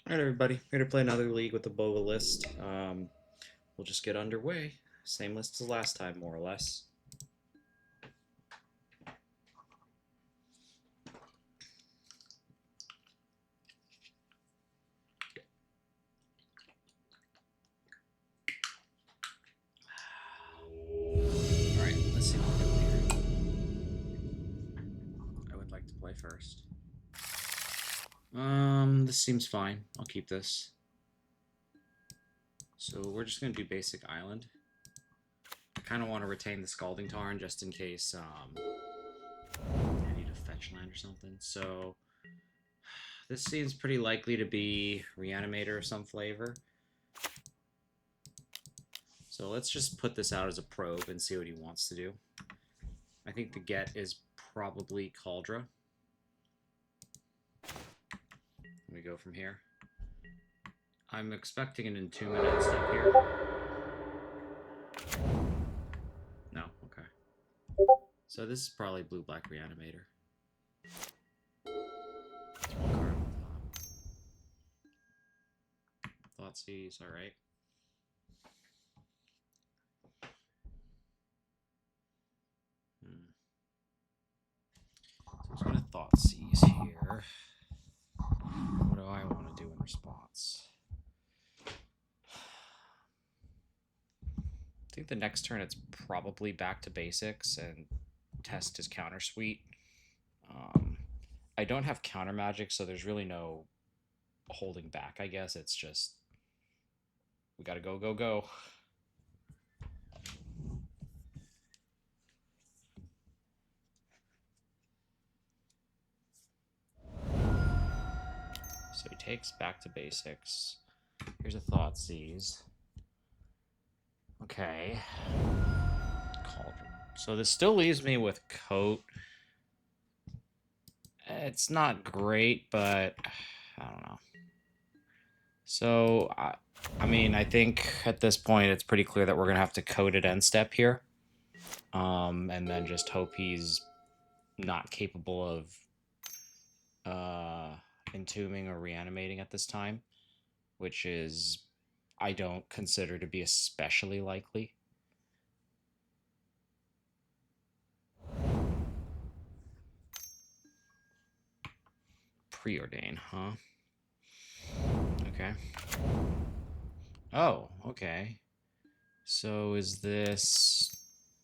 Alright, everybody, here to play another league with the BOA list. We'll just get underway. Same list as last time, more or less. Alright, let's see what we're doing here. I would like to play first. This seems fine. I'll keep this. So we're just going to do basic island. I kind of want to retain the Scalding Tarn just in case I need a fetch land or something. So this seems pretty likely to be Reanimator of some flavor. So let's just put this out as a probe and see what he wants to do. I think the get is probably Cauldra. We go from here. I'm expecting an Entombment end step here. No, okay. So this is probably blue-black Reanimator. That's one card on top. Thoughtseize, alright. So I'm going to Thoughtseize here. What do I want to do in response? I think the next turn it's probably back to basics and test his counter suite. I don't have counter magic, so there's really no holding back, I guess. It's just we gotta go, go, go. So he takes back to basics. Here's a Thoughtseize. Okay. Cauldron. So this still leaves me with Coat. It's not great, but I don't know. So, I mean, I think at this point it's pretty clear that we're going to have to Coat at end step here. And then just hope he's not capable of entombing or reanimating at this time, which is I don't consider to be especially likely. Preordain, huh? Okay. Oh, okay. So is this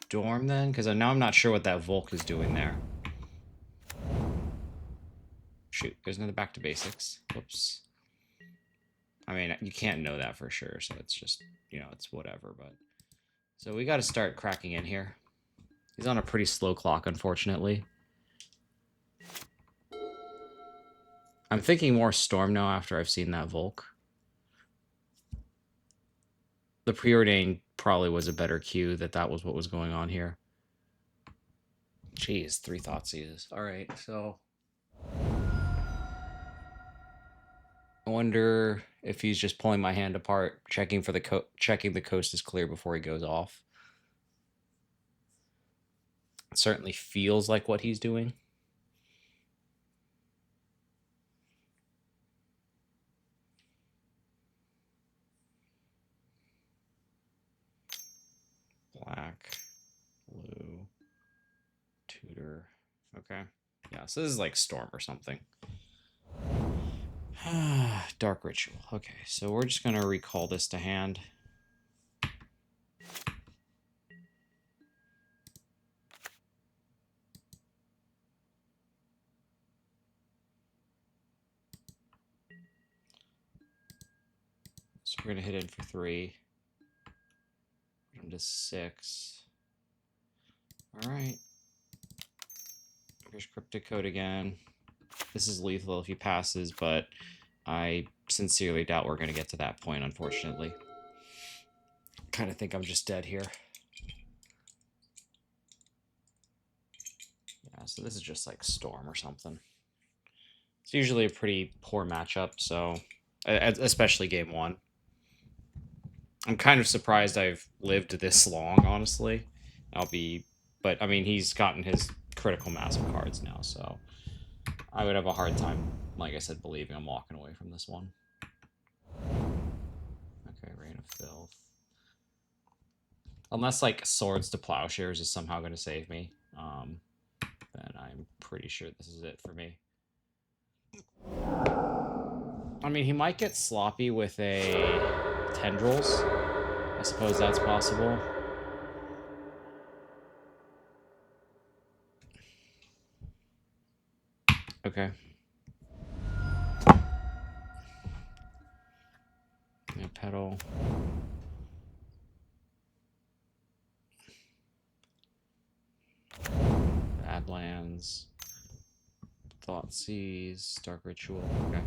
Storm then? Because now I'm not sure what that Volk is doing there. Shoot, there's another back to basics. Whoops. I mean, you can't know that for sure, so it's just, you know, it's whatever, but... So we got to start cracking in here. He's on a pretty slow clock, unfortunately. I'm thinking more Storm now after I've seen that Volk. The Preordain probably was a better cue that was what was going on here. Jeez, 3 Thoughtseizes. All right, so... I wonder if he's just pulling my hand apart, checking for the checking the coast is clear before he goes off. It certainly feels like what he's doing. Black, blue, tutor. Okay. Yeah, so this is like Storm or something. Dark Ritual. Okay, so we're just going to recall this to hand. So we're going to hit in for 3. Put him to 6. All right. Here's Cryptic Code again. This is lethal if he passes, but I sincerely doubt we're going to get to that point, unfortunately. Kind of think I'm just dead here. Yeah, so this is just like Storm or something. It's usually a pretty poor matchup, so especially game 1. I'm kind of surprised I've lived this long, honestly. But I mean, he's gotten his critical mass of cards now, so I would have a hard time, like I said, believing I'm walking away from this one. Okay, Rain of Filth. Unless, like, Swords to Plowshares is somehow going to save me, then I'm pretty sure this is it for me. I mean, he might get sloppy with a Tendrils. I suppose that's possible. Okay. Yeah, Petal. Badlands. Thoughtseize. Dark Ritual. Okay.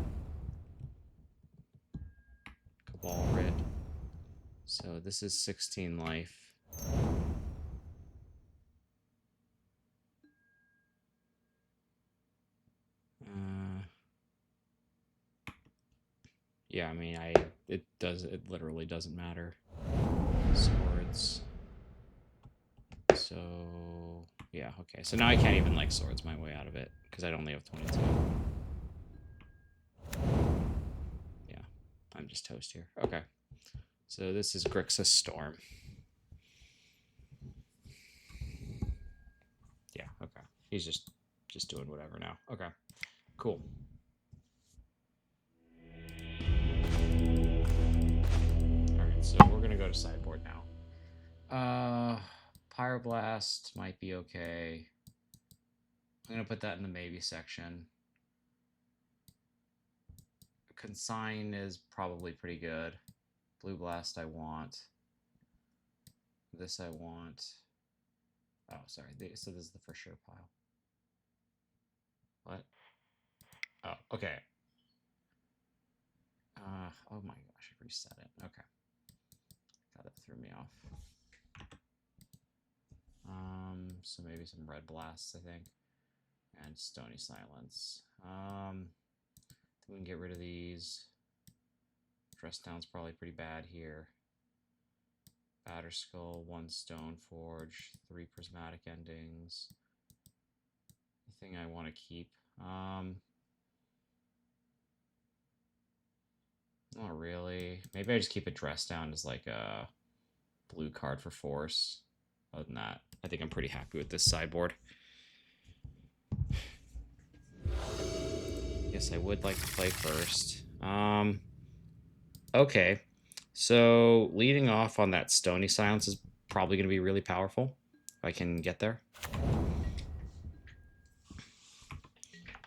Cabal Writ. So this is 16 life. Yeah, I mean, it literally doesn't matter. Swords. So yeah, okay. So now I can't even like swords my way out of it because I'd only have 22. Yeah, I'm just toast here. Okay. So this is Grixis Storm. Yeah, okay. He's just doing whatever now. Okay. Cool. Alright, so we're gonna go to sideboard now. Pyroblast might be okay. I'm gonna put that in the maybe section. Consign is probably pretty good. Blue Blast I want. This I want. Oh, sorry. So this is the for sure pile. What? Oh, okay. Oh my gosh, I reset it. Okay. That threw me off. So maybe some red blasts, I think. And Stony Silence. We can get rid of these. Dress Down's probably pretty bad here. Batterskull, 1 Stone Forge, 3 Prismatic Endings. The thing I want to keep. Not really. Maybe I just keep a Dress Down as like a blue card for force. Other than that, I think I'm pretty happy with this sideboard. Yes, I would like to play first. Okay. So leading off on that Stony Silence is probably going to be really powerful if I can get there.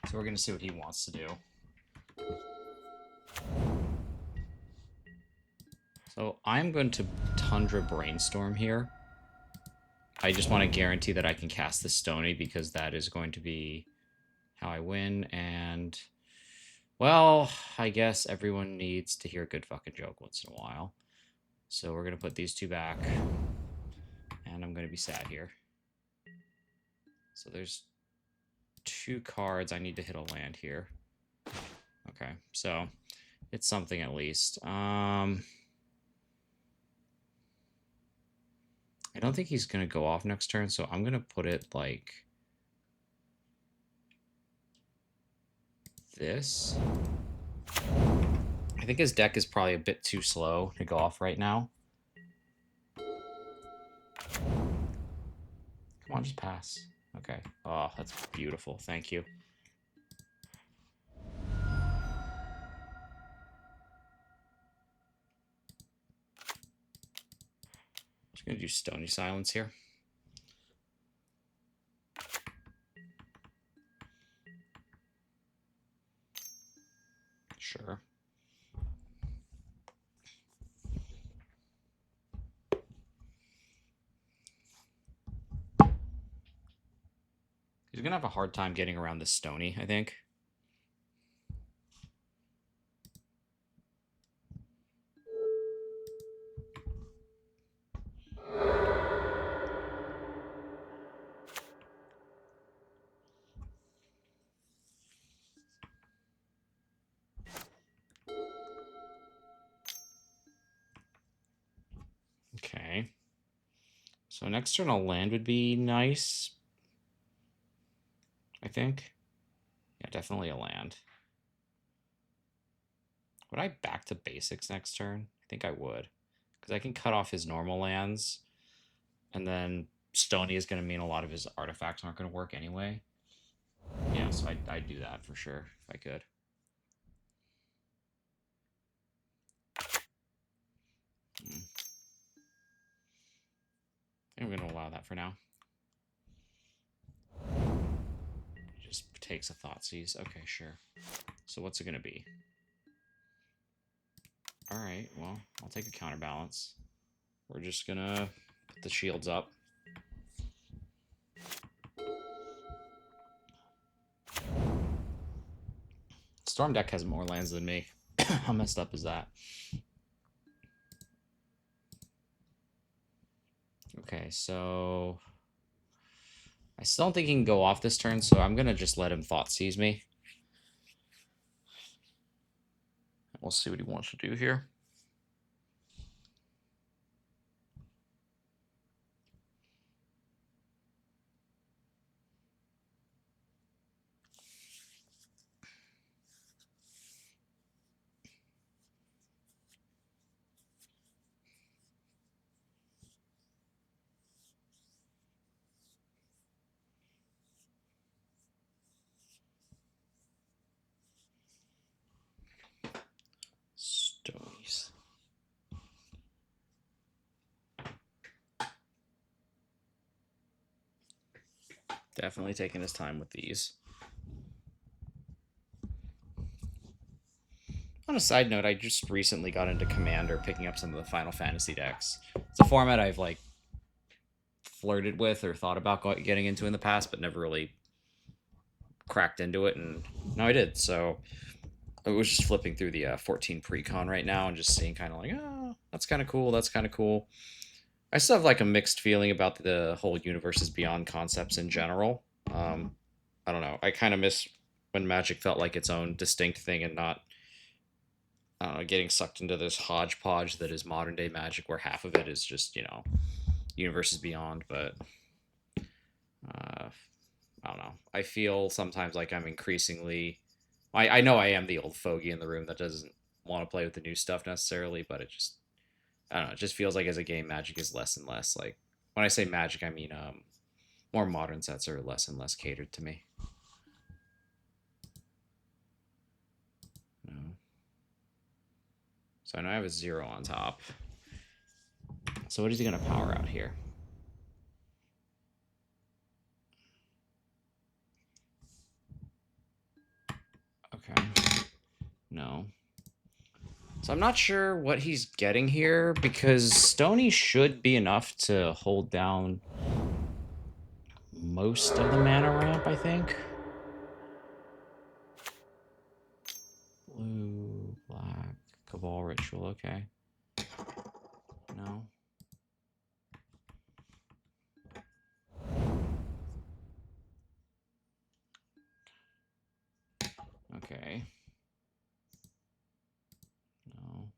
So we're going to see what he wants to do. So I'm going to Tundra Brainstorm here. I just want to guarantee that I can cast the Stony because that is going to be how I win. And, well, I guess everyone needs to hear a good fucking joke once in a while. So we're going to put these 2 back. And I'm going to be sad here. So there's 2 cards. I need to hit a land here. Okay, so it's something at least. I don't think he's going to go off next turn, so I'm going to put it like this. I think his deck is probably a bit too slow to go off right now. Come on, just pass. Okay. Oh, that's beautiful. Thank you. Just going to do Stony Silence here. Sure. He's going to have a hard time getting around the Stony, I think. Okay. So next turn a land would be nice, I think. Yeah, definitely a land. Would I back to basics next turn? think I would. Because I can cut off his normal lands, and then Stony is going to mean a lot of his artifacts aren't going to work anyway. Yeah, so I'd do that for sure if I could. I'm going to allow that for now. Just takes a Thoughtseize. Okay, sure. So what's it going to be? Alright, well, I'll take a counterbalance. We're just going to put the shields up. Storm deck has more lands than me. How messed up is that? Okay, so I still don't think he can go off this turn, so I'm gonna just let him Thoughtseize me. We'll see what he wants to do here. Stonies. Definitely taking his time with these. On a side note, I just recently got into Commander, picking up some of the Final Fantasy decks. It's a format I've like flirted with or thought about getting into in the past, but never really cracked into it, and now I did. So I was just flipping through the 14 Precon right now and just seeing kind of like, oh, that's kind of cool. That's kind of cool. I still have like a mixed feeling about the whole Universes Beyond concepts in general. I don't know. I kind of miss when Magic felt like its own distinct thing and not getting sucked into this hodgepodge that is modern day Magic, where half of it is just, you know, Universes Beyond. But I don't know. I feel sometimes like I'm increasingly. I know I am the old fogey in the room that doesn't want to play with the new stuff necessarily, but it just, I don't know, it just feels like as a game, Magic is less and less. Like, when I say Magic, I mean more modern sets are less and less catered to me. No. So I know I have a 0 on top. So what is he going to power out here? Okay. No. So I'm not sure what he's getting here, because Stony should be enough to hold down most of the mana ramp, I think. Blue, black, Cabal Ritual, okay. No. Okay. No.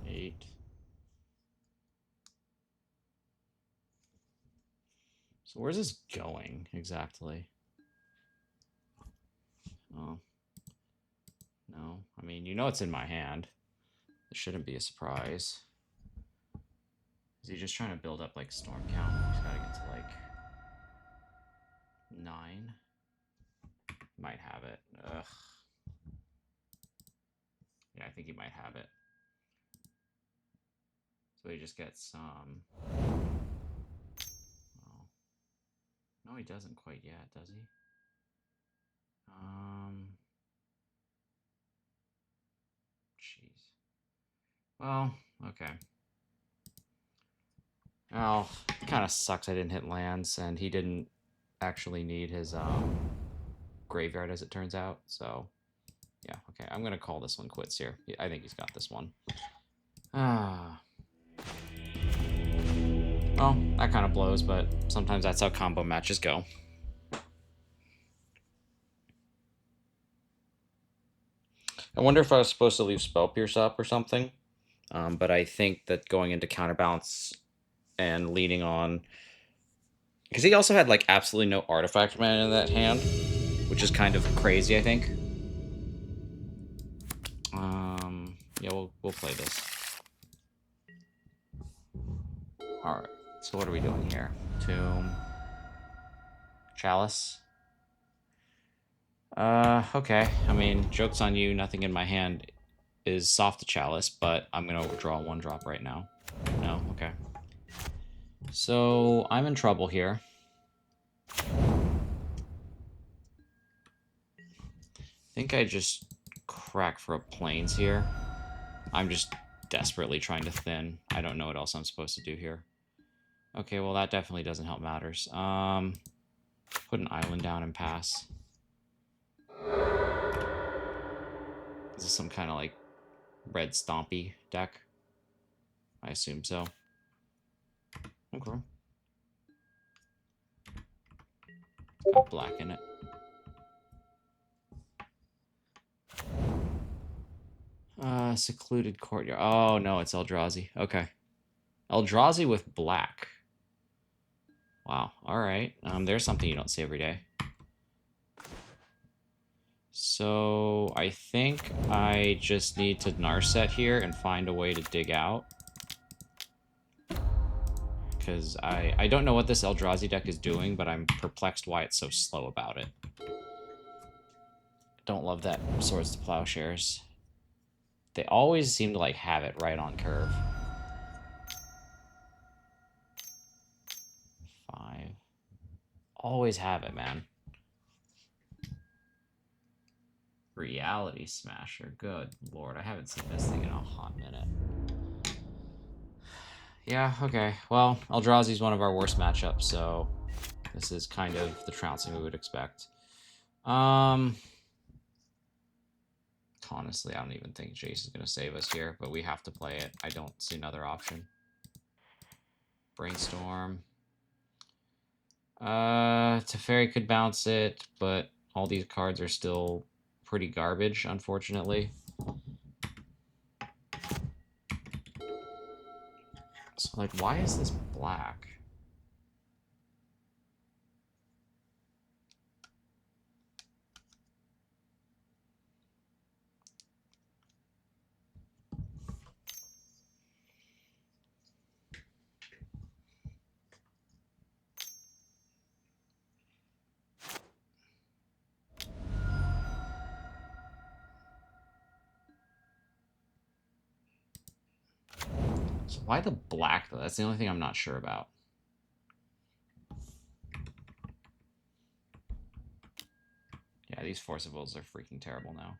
8. So where's this going exactly? Oh. No. I mean, you know it's in my hand. It shouldn't be a surprise. Is he just trying to build up like storm count? He's gotta get to like 9. Might have it. Ugh. Yeah, I think he might have it. So he just gets oh. No, he doesn't quite yet, does he? Jeez. Well, okay. Well, it kind of sucks I didn't hit lands, and he didn't actually need his graveyard, as it turns out. So, yeah, okay. I'm going to call this one quits here. I think he's got this one. Ah. Well, that kind of blows, but sometimes that's how combo matches go. I wonder if I was supposed to leave Spell Pierce up or something. But I think that going into Counterbalance and leaning on... Because he also had, like, absolutely no artifact mana in that hand, which is kind of crazy, I think. Yeah, we'll play this. Alright, so what are we doing here? Tomb. Chalice. Okay. I mean, joke's on you, nothing in my hand is soft to Chalice, but I'm gonna draw 1-drop right now. No? Okay. So, I'm in trouble here. I think I just crack for a Plains here. I'm just desperately trying to thin. I don't know what else I'm supposed to do here. Okay, well that definitely doesn't help matters. Put an island down and pass. Is this some kind of like red Stompy deck? I assume so. Okay. Got black in it. Secluded courtyard. Oh no, it's Eldrazi. Okay. Eldrazi with black. Wow. Alright. There's something you don't see every day. So I think I just need to Narset here and find a way to dig out. Because I don't know what this Eldrazi deck is doing, but I'm perplexed why it's so slow about it. Don't love that Swords to Plowshares. They always seem to like have it right on curve. 5. Always have it, man. Reality Smasher. Good lord, I haven't seen this thing in a hot minute. Yeah, okay. Well, Eldrazi's one of our worst matchups, so this is kind of the trouncing we would expect. Honestly, I don't even think Jace is going to save us here, but we have to play it. I don't see another option. Brainstorm. Teferi could bounce it, but all these cards are still pretty garbage, unfortunately. So, like, why is this black? So why the black, though? That's the only thing I'm not sure about. Yeah, these Forcibles are freaking terrible now.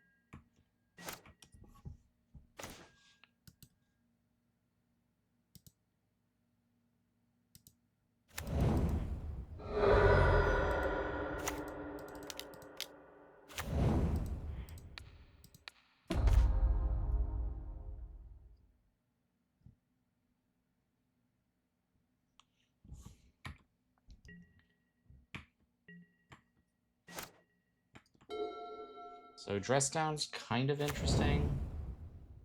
So Dress Down's kind of interesting.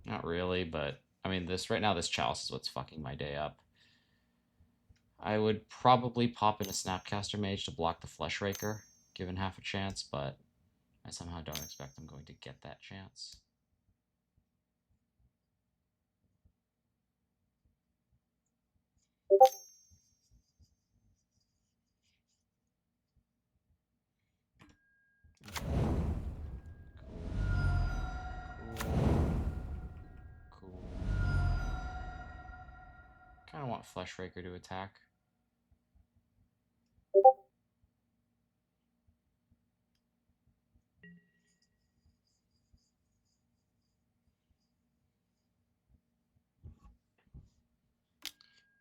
Not really, but I mean, this right now, this Chalice is what's fucking my day up. I would probably pop in a Snapcaster Mage to block the Flesh Raker, given half a chance, but I somehow don't expect I'm going to get that chance. Cool. Kind of want Flesh Raker to attack.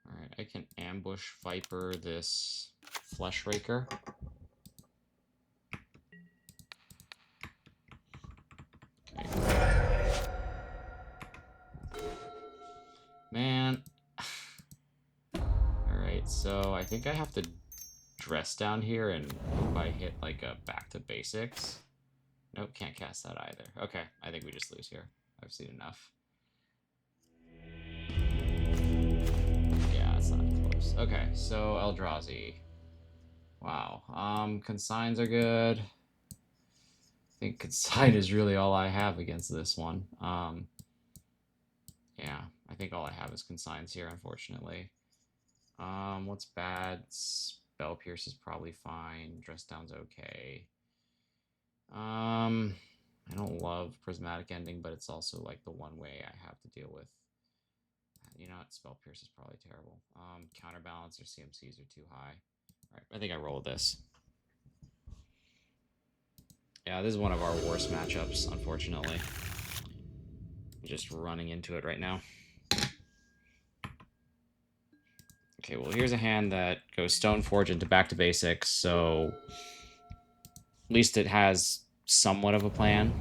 Alright, I can ambush Viper this Flesh Raker. Okay. Man. Alright, so I think I have to Dress Down here and hope I hit like a back to basics. Nope, can't cast that either. Okay, I think we just lose here. I've seen enough. Yeah, it's not close. Okay, so Eldrazi. Wow. Consigns are good. I think Consign is really all I have against this one. Yeah, I think all I have is Consigns here, unfortunately. What's bad? Spell Pierce is probably fine. Dress Down's okay. I don't love Prismatic Ending, but it's also like the one way I have to deal with. You know what? Spell Pierce is probably terrible. Counterbalance or CMCs are too high. All right, I think I roll this. Yeah, this is one of our worst matchups, unfortunately. Just running into it right now. Okay, well, here's a hand that goes Stoneforge into Back to Basics, so at least it has somewhat of a plan.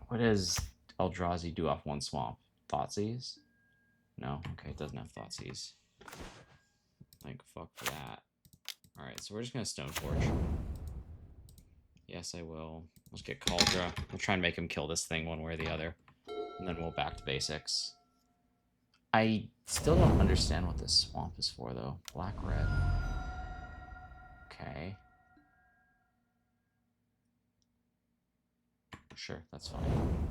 What does Eldrazi do off one swamp? Thoughtseize? No? Okay, it doesn't have Thoughtseize. Like, fuck for that. Alright, so we're just gonna Stoneforge. Yes, I will. Let's get Cauldra. We'll try and make him kill this thing one way or the other. And then we'll back to basics. I still don't understand what this swamp is for, though. Black-red. Okay. Sure, that's fine.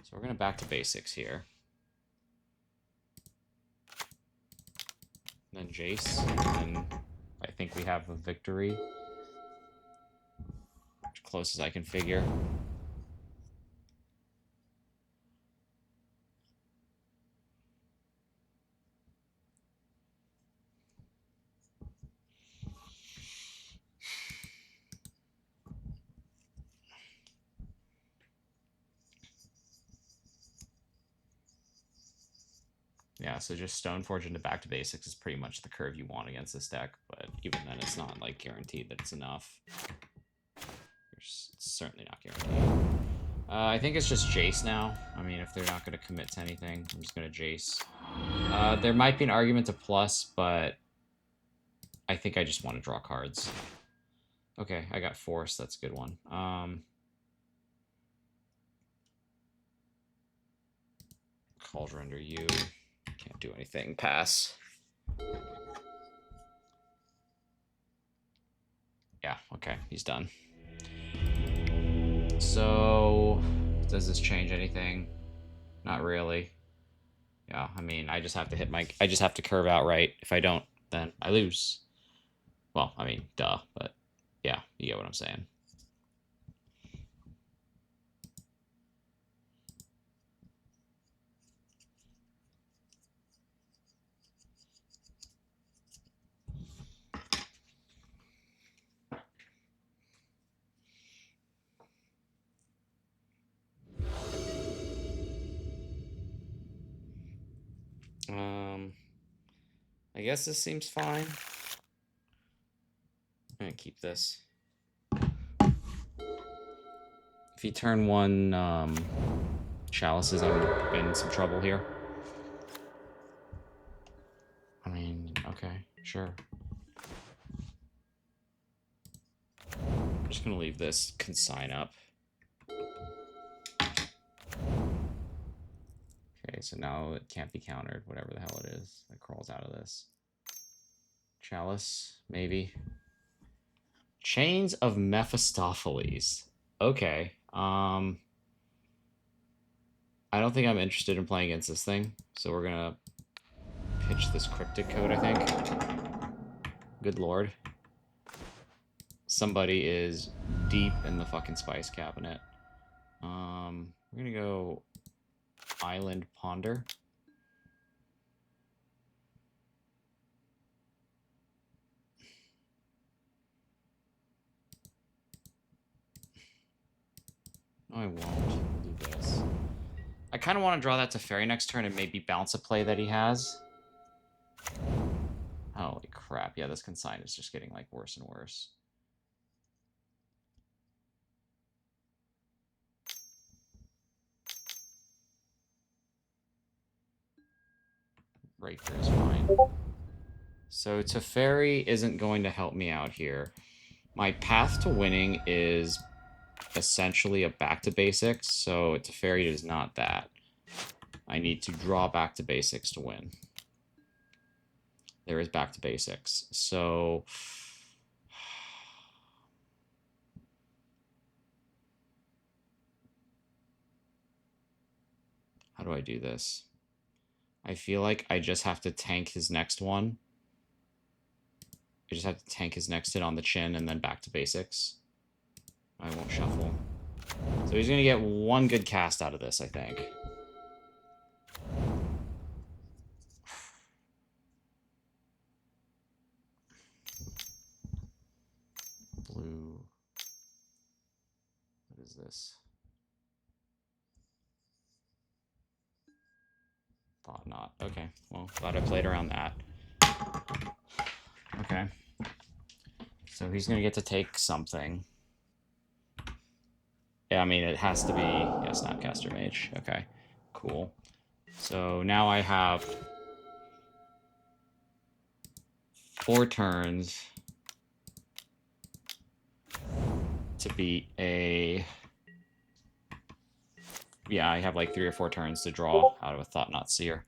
So we're going to back to basics here. And then Jace. And then I think we have a victory. As close as I can figure. Yeah, so just Stoneforge into back to basics is pretty much the curve you want against this deck, but even then it's not like guaranteed that it's enough. It's certainly not guaranteed. I think it's just Jace now. I mean, if they're not going to commit to anything, I'm just going to Jace. There might be an argument to plus, but I think I just want to draw cards. Okay, I got Force. That's a good one. Cauldron under you. Can't do anything. Pass. Yeah, okay, he's done. So, does this change anything? Not really. Yeah, I mean, I just have to hit I just have to curve out right. If I don't, then I lose. Well, I mean, duh, but yeah, you get what I'm saying. I guess this seems fine. I'm gonna keep this. If you turn one chalices, I'm in some trouble here. I mean, okay, sure. I'm just gonna leave this consign up. Okay, so now it can't be countered, whatever the hell it is that crawls out of this. Chalice, maybe. Chains of Mephistopheles. Okay. I don't think I'm interested in playing against this thing, so we're gonna pitch this Cryptic Code, I think. Good lord. Somebody is deep in the fucking spice cabinet. We're gonna go Island Ponder. No, I won't. I'll do this. I kind of want to draw that to Fairy next turn and maybe bounce a play that he has. Holy crap. Yeah, this consign is just getting, like, worse and worse. Raker is fine. So Teferi isn't going to help me out here. My path to winning is essentially a back to basics, so Teferi is not that. I need to draw back to basics to win. There is back to basics. So do I do this? I feel like I just have to tank his next one. I just have to tank his next hit on the chin and then back to basics. I won't shuffle. So he's going to get one good cast out of this, I think. Blue. What is this? Thought not. Okay, well, glad I played around that. Okay. So he's going to get to take something. Yeah, I mean, it has to be, yeah, Snapcaster Mage. Okay, cool. So now I have 4 turns to beat a... Yeah, I have like 3 or 4 turns to draw out of a Thought Not Seer.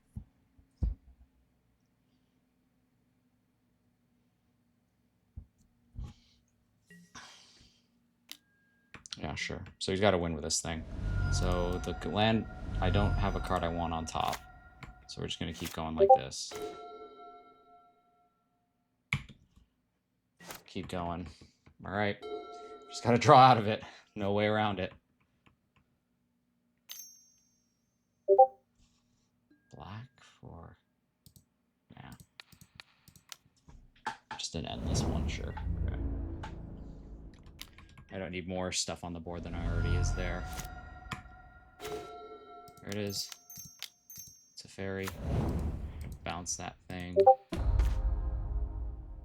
Yeah, sure. So he's got to win with this thing. So the land, I don't have a card I want on top. So we're just going to keep going like this. Keep going. All right. Just got to draw out of it. No way around it. Black for... Yeah. Just an endless one, sure. Okay. I don't need more stuff on the board than already is there. There it is. It's a fairy. Bounce that thing.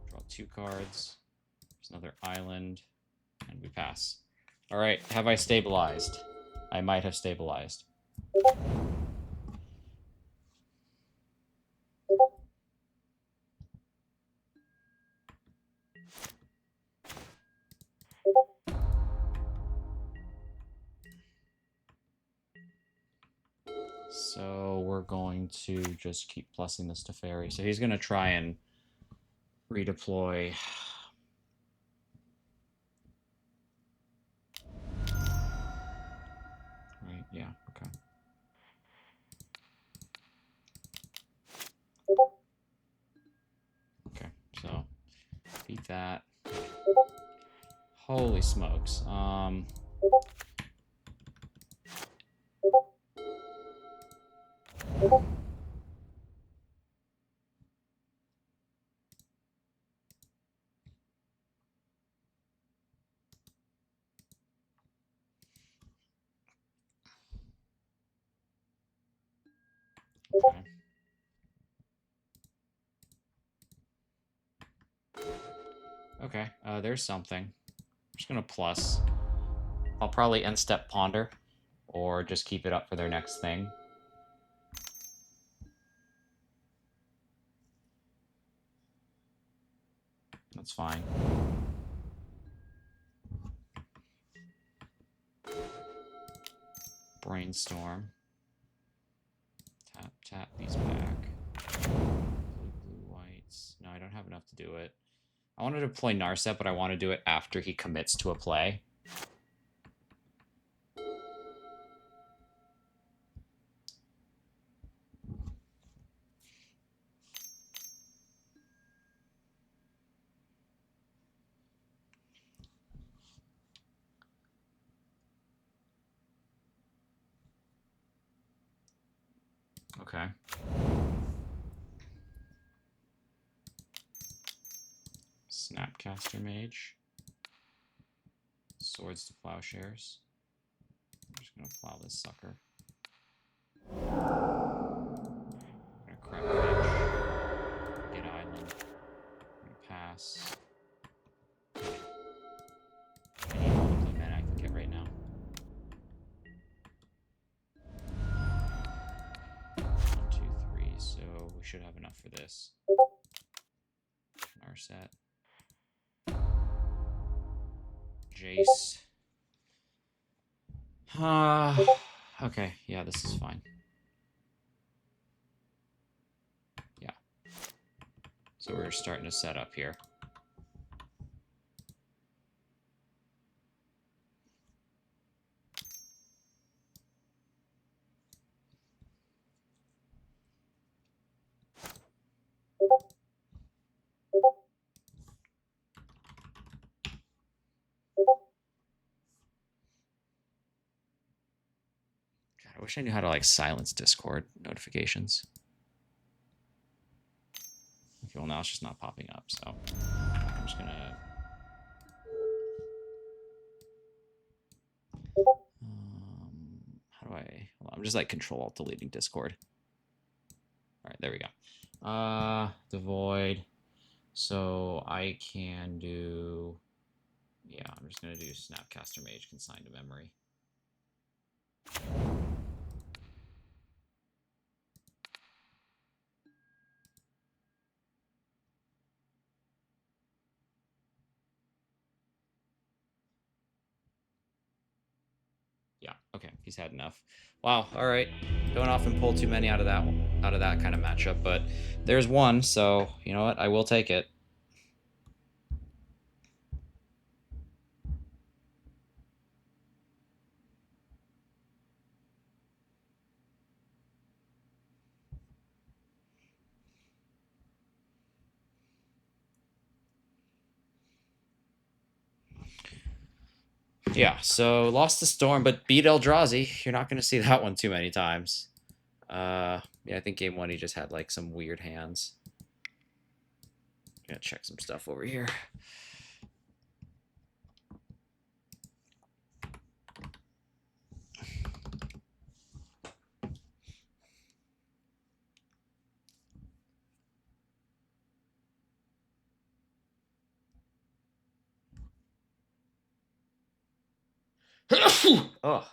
Draw 2 cards. There's another island. And we pass. Alright, have I stabilized? I might have stabilized. So we're going to just keep plussing this to fairy. So he's going to try and redeploy. Right, yeah, okay. Okay, so beat that. Holy smokes. Okay, there's something. I'm just gonna plus. I'll probably end step ponder, or just keep it up for their next thing. That's fine. Brainstorm. Tap, tap these back. Blue, blue, whites. No, I don't have enough to do it. I wanted to play Narset, but I want to do it after he commits to a play. Okay. Snapcaster Mage. Swords to Plowshares. I'm just gonna plow this sucker. I'm gonna crap fetch. Get island. I'm gonna pass. I need all the blue mana I can get right now. 1, 2, 3. So we should have enough for this. Narset. Jace. Okay, yeah, this is fine. Yeah. So we're starting to set up here. wish I knew how to like silence Discord notifications. Okay, well now it's just not popping up, so I'm just gonna how do I well, I'm just like control alt deleting Discord. All right, there we go. Devoid. So I can do, yeah, I'm just gonna do Snapcaster Mage consigned to memory. Yeah, okay, he's had enough. Wow, all right. Don't often pull too many out of that kind of matchup, but there's one, so you know what? I will take it. Yeah, so lost the Storm, but beat Eldrazi. You're not going to see that one too many times. Yeah, I think game one he just had like some weird hands. Gonna check some stuff over here. Oh.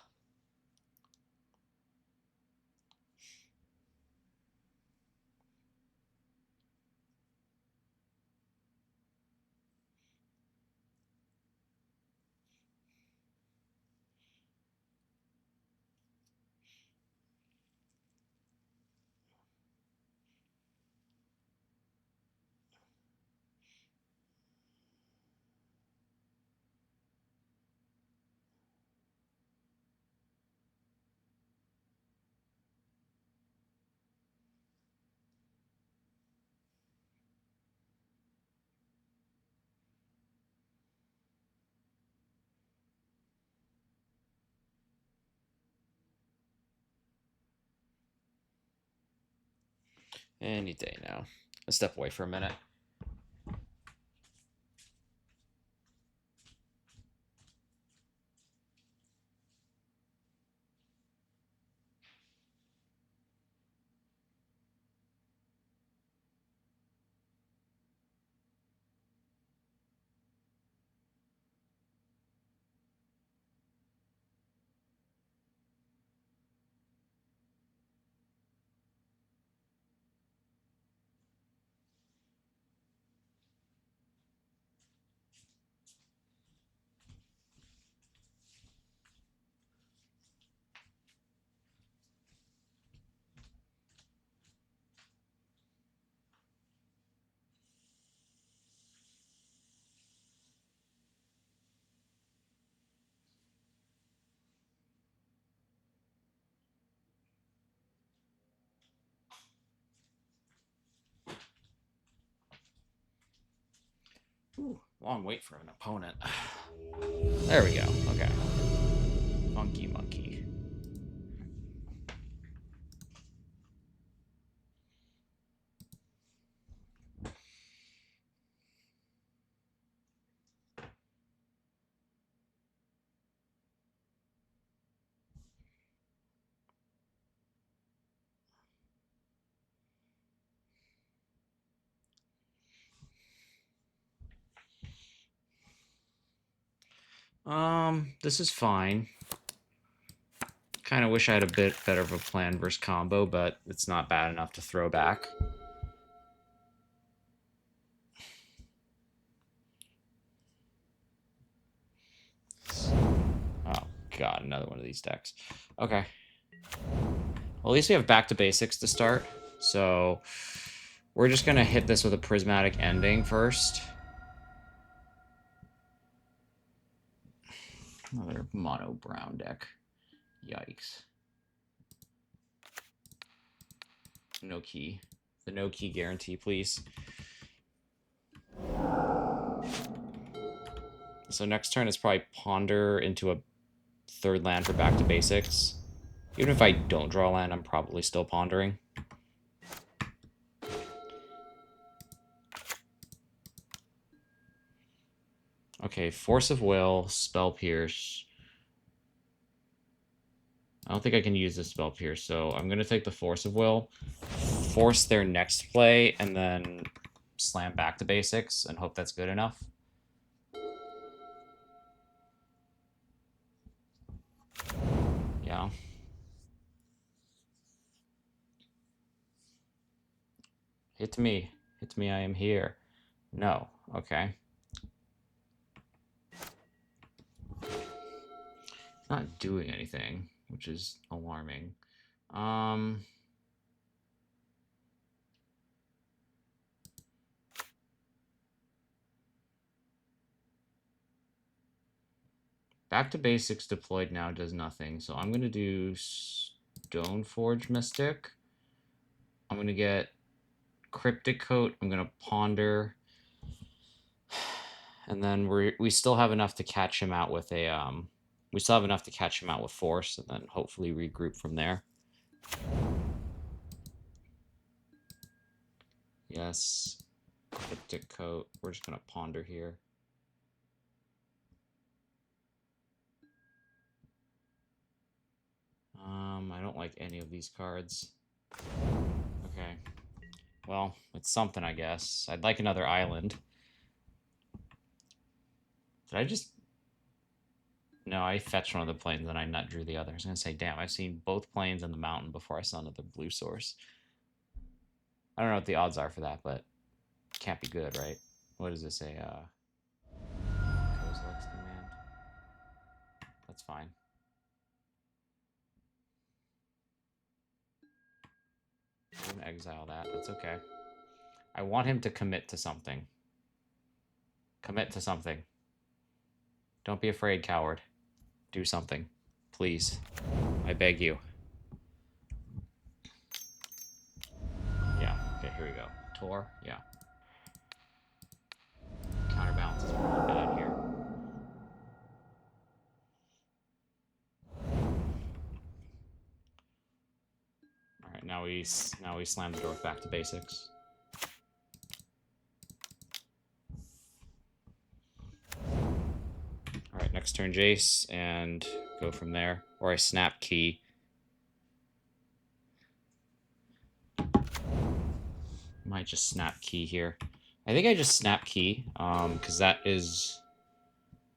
Any day now. Let's step away for a minute. Ooh, long wait for an opponent. There we go. Okay. Funky monkey. This is fine. Kind of wish I had a bit better of a plan versus combo, but it's not bad enough to throw back. Oh god, another one of these decks. Okay. Well, at least we have back to basics to start. So we're just gonna hit this with a prismatic ending first. Another mono brown deck. Yikes. No key. The no key guarantee, please. So next turn is probably Ponder into a third land for back to basics. Even if I don't draw land, I'm probably still pondering. Okay, Force of Will, Spell Pierce. I don't think I can use this Spell Pierce, so I'm going to take the Force of Will, force their next play, and then slam back to basics and hope that's good enough. Yeah. Hit me. Hit me, I am here. No. Okay. Not doing anything, which is alarming. Back to basics deployed now does nothing, so I'm going to do Stoneforge Mystic. I'm going to get Cryptic Coat. I'm going to Ponder. And then we still have enough to catch him out with a we still have enough to catch him out with Force, and then hopefully regroup from there. Yes, Cryptic Coat. We're just gonna Ponder here. I don't like any of these cards. Okay, well, it's something, I guess. I'd like another island. Did I just... No, I fetched one of the planes and I nut drew the other. I was going to say, damn, I've seen both planes and the mountain before I saw another blue source. I don't know what the odds are for that, but it can't be good, right? What does this say? Kozilek's Command. That's fine. I'm going to exile that. That's okay. I want him to commit to something. Commit to something. Don't be afraid, coward. Do something. Please. I beg you. Yeah, okay, here we go. Tor, yeah. Counterbalance is really bad here. Alright, now we slam the door back to basics. Alright, next turn Jace, and go from there. Or I snap key. Might just snap key here. I think I just snap key, because that is...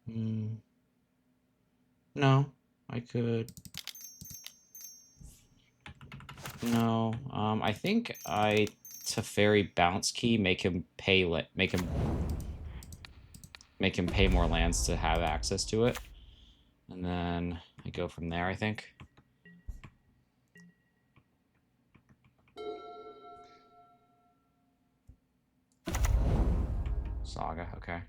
No, I could... No, I think I Teferi bounce key, make him pay more lands to have access to it, and then I go from there. I think. Saga, okay.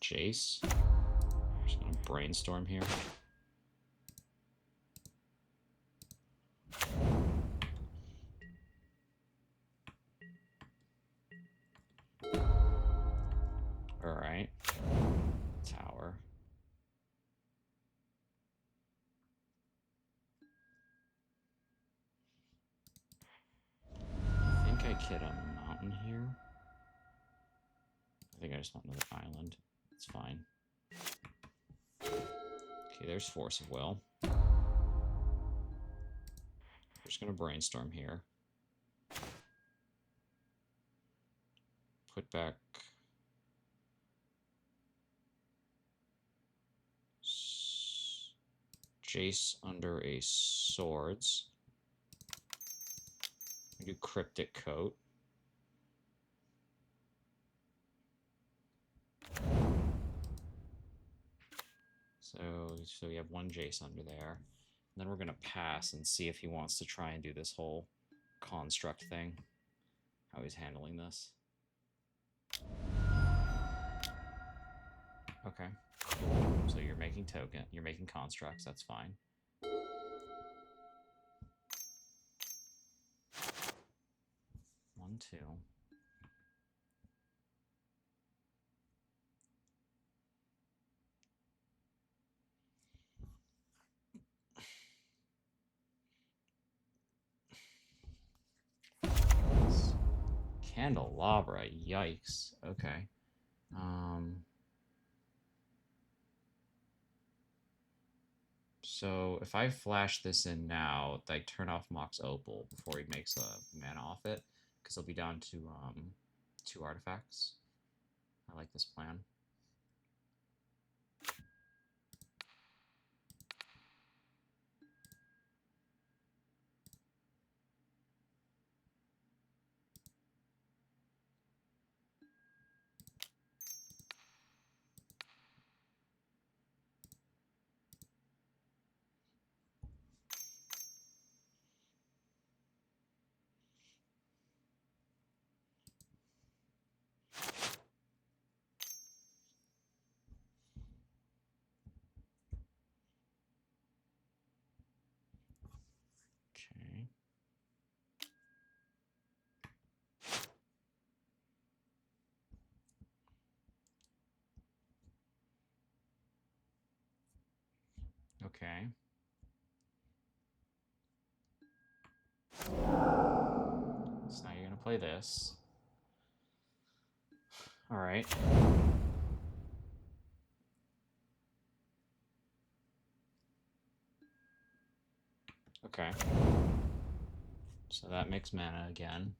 Jace. Just gonna brainstorm here. Alright. Tower. I think I kid on the mountain here. I think I just want another island. It's fine. Okay, there's Force of Will. We're just gonna brainstorm here. Put back Jace under a swords. I do Cryptic Coat. So we have one Jace under there. And then we're gonna pass and see if he wants to try and do this whole construct thing. How he's handling this. Okay, cool. So you're making constructs, that's fine. 1, 2. Candelabra, yikes. Okay. So if I flash this in now, I turn off Mox Opal before he makes a mana off it, because he'll be down to 2 artifacts. I like this plan. Okay. Okay. So now you're gonna play this. All right. Okay. So that makes mana again.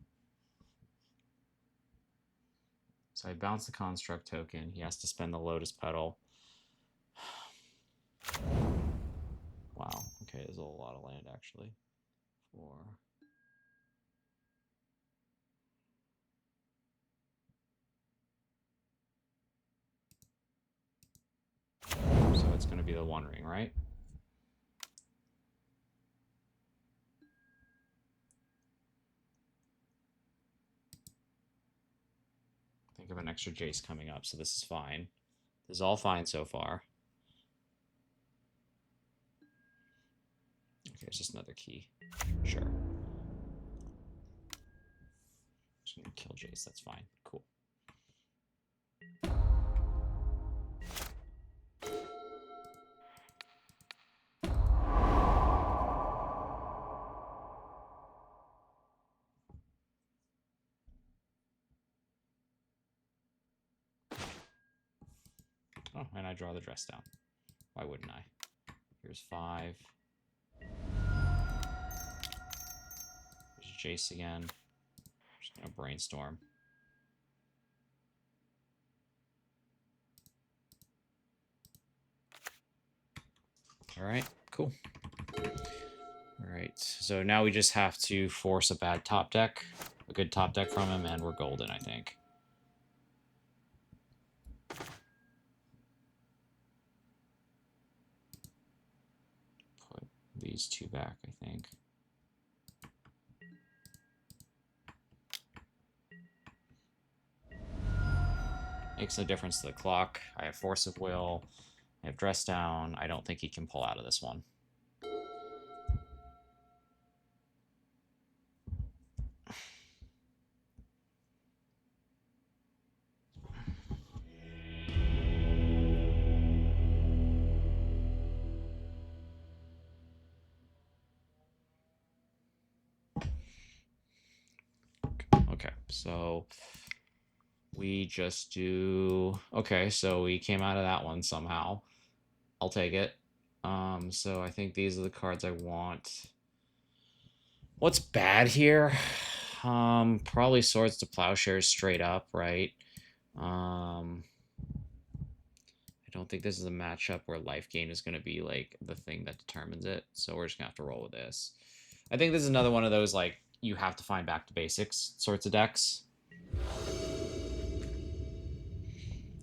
So I bounce the construct token. He has to spend the lotus petal. Wow. Okay, there's a lot of land actually. 4. So it's going to be the One Ring, right? Think of an extra Jace coming up, so this is fine. This is all fine so far. Okay, it's just another key. Sure. Just gonna kill Jace, that's fine. Cool. Oh, and I draw the dress down. Why wouldn't I? Here's 5. There's Jace again. Just gonna brainstorm. All right, cool. All right, so now we just have to force a bad top deck, a good top deck from him, and we're golden, I think. Put these 2 back, I think. Makes no difference to the clock. I have Force of Will. I have Dress Down. I don't think he can pull out of this one. Okay, so we just do... Okay, so we came out of that one somehow. I'll take it. So I think these are the cards I want. What's bad here? Probably Swords to Plowshares straight up, right? I don't think this is a matchup where life gain is going to be like the thing that determines it. So we're just going to have to roll with this. I think this is another one of those like you have to find back to basics sorts of decks.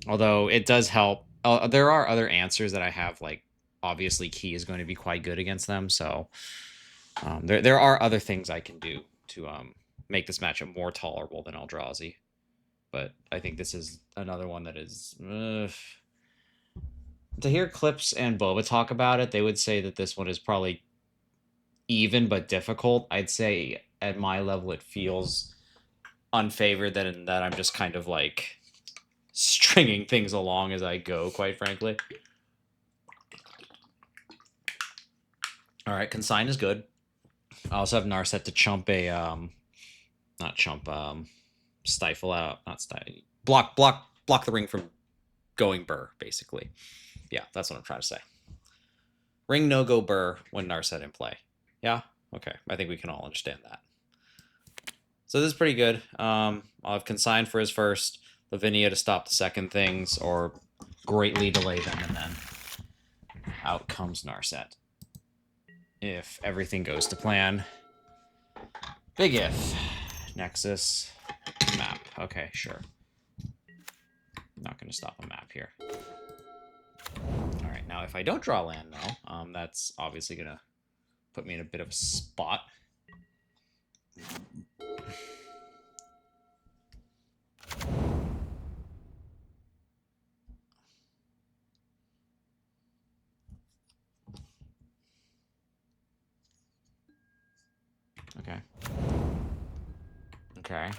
Although it does help. There are other answers that I have, like obviously Key is going to be quite good against them. So there are other things I can do to make this matchup more tolerable than Eldrazi. But I think this is another one that is... to hear Clips and Boba talk about it, they would say that this one is probably even but difficult. I'd say at my level it feels unfavored than that I'm just kind of like stringing things along as I go, quite frankly. All right, Consign is good. I also have Narset to chump a, not chump, stifle out, not stifle, block the ring from going burr, basically. Yeah, that's what I'm trying to say. Ring no-go burr when Narset in play. Yeah? Okay, I think we can all understand that. So this is pretty good. I'll have Consign for his first, Lavinia to stop the second things, or greatly delay them, and then out comes Narset. If everything goes to plan. Big if. Nexus. Map. Okay, sure. Not going to stop a map here. Alright, now if I don't draw land, though, that's obviously going to put me in a bit of a spot. Okay. Okay.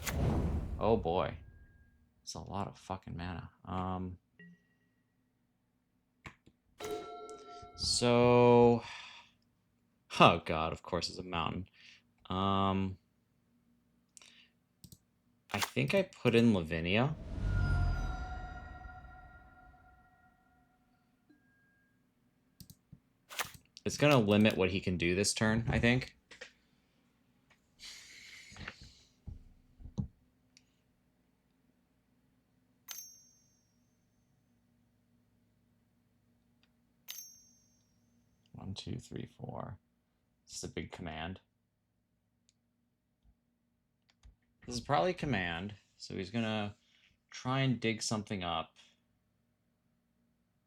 Oh boy. It's a lot of fucking mana. So... Oh god, of course it's a mountain. I think I put in Lavinia. It's gonna limit what he can do this turn, I think. One, two, three, four. This is a big command. This is probably command, so he's gonna try and dig something up.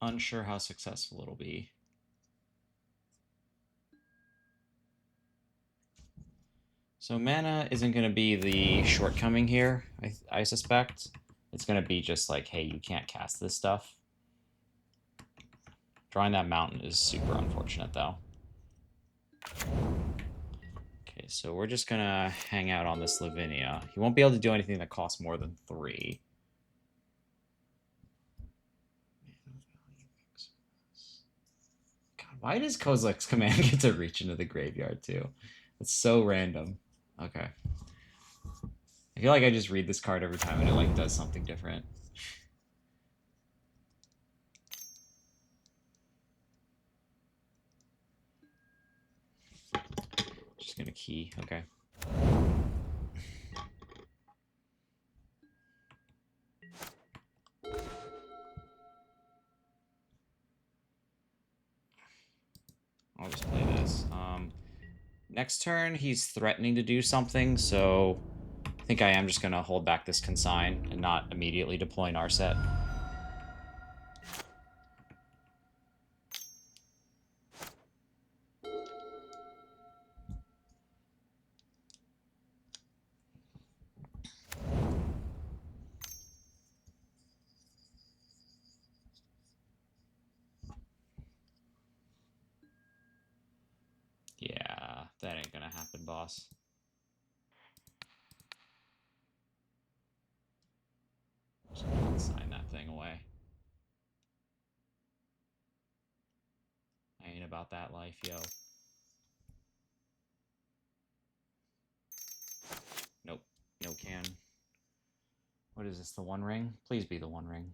Unsure how successful it'll be. So mana isn't going to be the shortcoming here, I suspect. It's going to be just like, hey, you can't cast this stuff. Drawing that mountain is super unfortunate, though. Okay, so we're just going to hang out on this Lavinia. He won't be able to do anything that costs more than 3. God, why does Kozilek's command get to reach into the graveyard, too? It's so random. Okay. I feel like I just read this card every time and it like does something different. Just gonna key, okay. I'll just play this. Next turn, he's threatening to do something, so I think I am just going to hold back this Consign and not immediately deploy Narset. Yeah, that ain't gonna happen, boss. Just gonna sign that thing away. I ain't about that life, yo. Nope. No can. What is this, the One Ring? Please be the One Ring.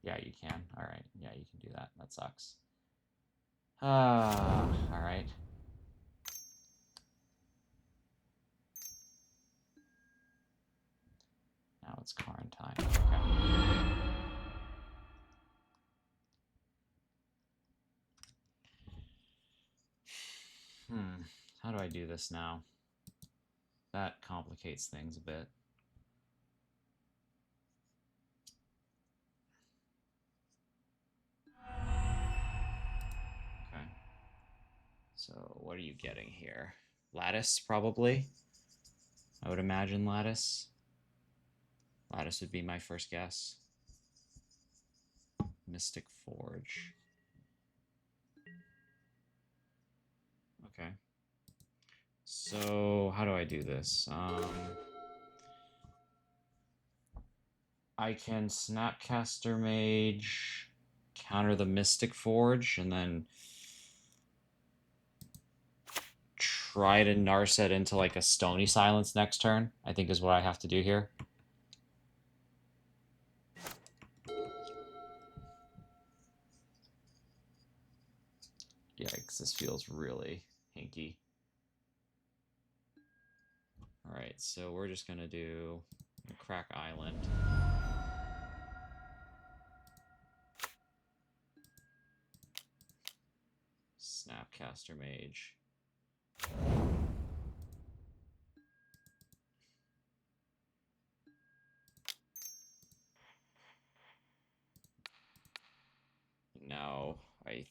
Yeah, you can. Alright. Yeah, you can do that. That sucks. Alright. Now it's Karn time. Okay. How do I do this now? That complicates things a bit. Okay. So what are you getting here? Lattice, probably? I would imagine Lattice. Lattice would be my first guess. Mystic Forge. Okay. So how do I do this? I can Snapcaster Mage, counter the Mystic Forge, and then try to Narset into like a Stony Silence next turn, I think is what I have to do here. Yikes, this feels really hinky. Alright, so we're just going to do Crack Island. Snapcaster Mage. Now, I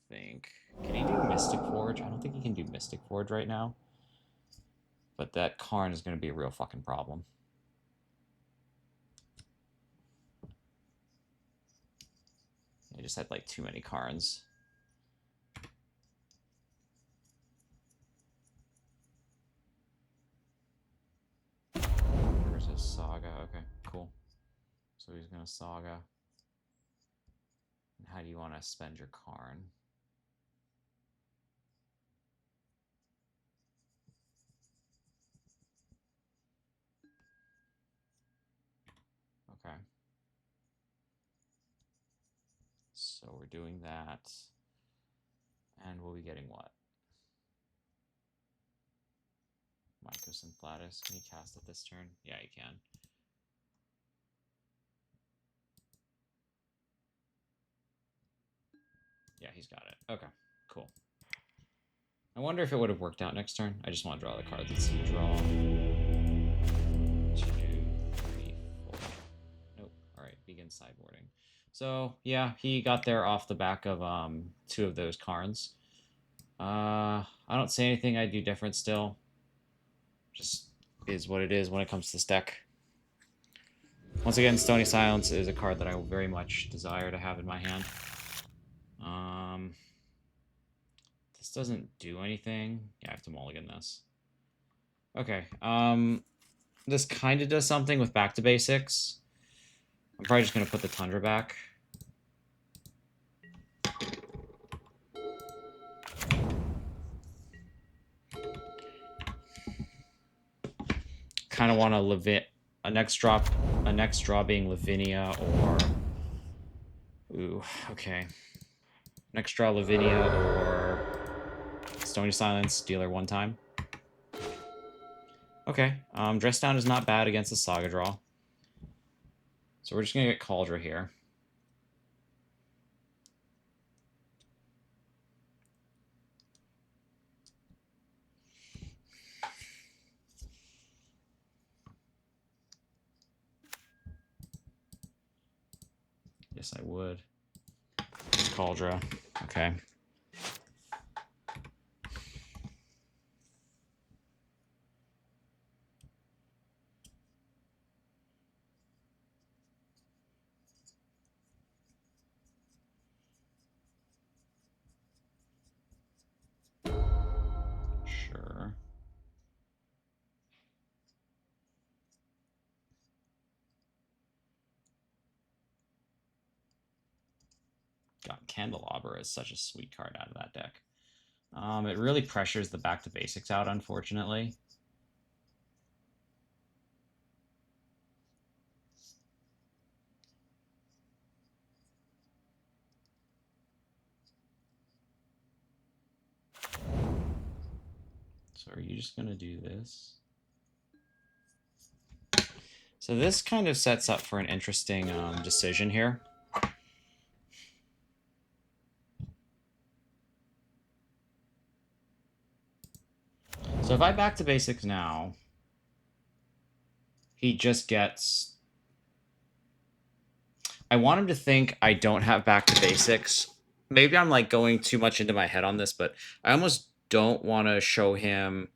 think... Can he do Mystic Forge? I don't think he can do Mystic Forge right now. But that Karn is going to be a real fucking problem. I just had like too many Karns. Where's his Saga? Okay, cool. So he's going to Saga. And how do you want to spend your Karn? Okay. So we're doing that. And we'll be getting what? Mycosymphlatus. Can you cast it this turn? Yeah, you can. Yeah, he's got it. Okay, cool. I wonder if it would have worked out next turn. I just want to draw the cards and see. Draw. 2, 3, 4. Nope. Alright, begin sideboarding. So, yeah, he got there off the back of 2 of those Karns. I don't say anything I'd do different still. Just is what it is when it comes to this deck. Once again, Stony Silence is a card that I very much desire to have in my hand. This doesn't do anything. Yeah, I have to mulligan this. Okay. This kind of does something with Back to Basics. I'm probably just going to put the Tundra back. Kind of want to a next draw being Lavinia or... Ooh, okay. Next draw Lavinia or Stony Silence, dealer 1 time. Okay, Dress Down is not bad against the Saga draw. So we're just going to get Cauldron here. Yes, I would. Cauldron. Okay. Sure. God, Candelabra is such a sweet card out of that deck. It really pressures the Back to Basics out, unfortunately. So are you just going to do this? So this kind of sets up for an interesting decision here. So if I Back to Basics now, he just gets... I want him to think I don't have Back to Basics. Maybe I'm like going too much into my head on this, but I almost don't want to show him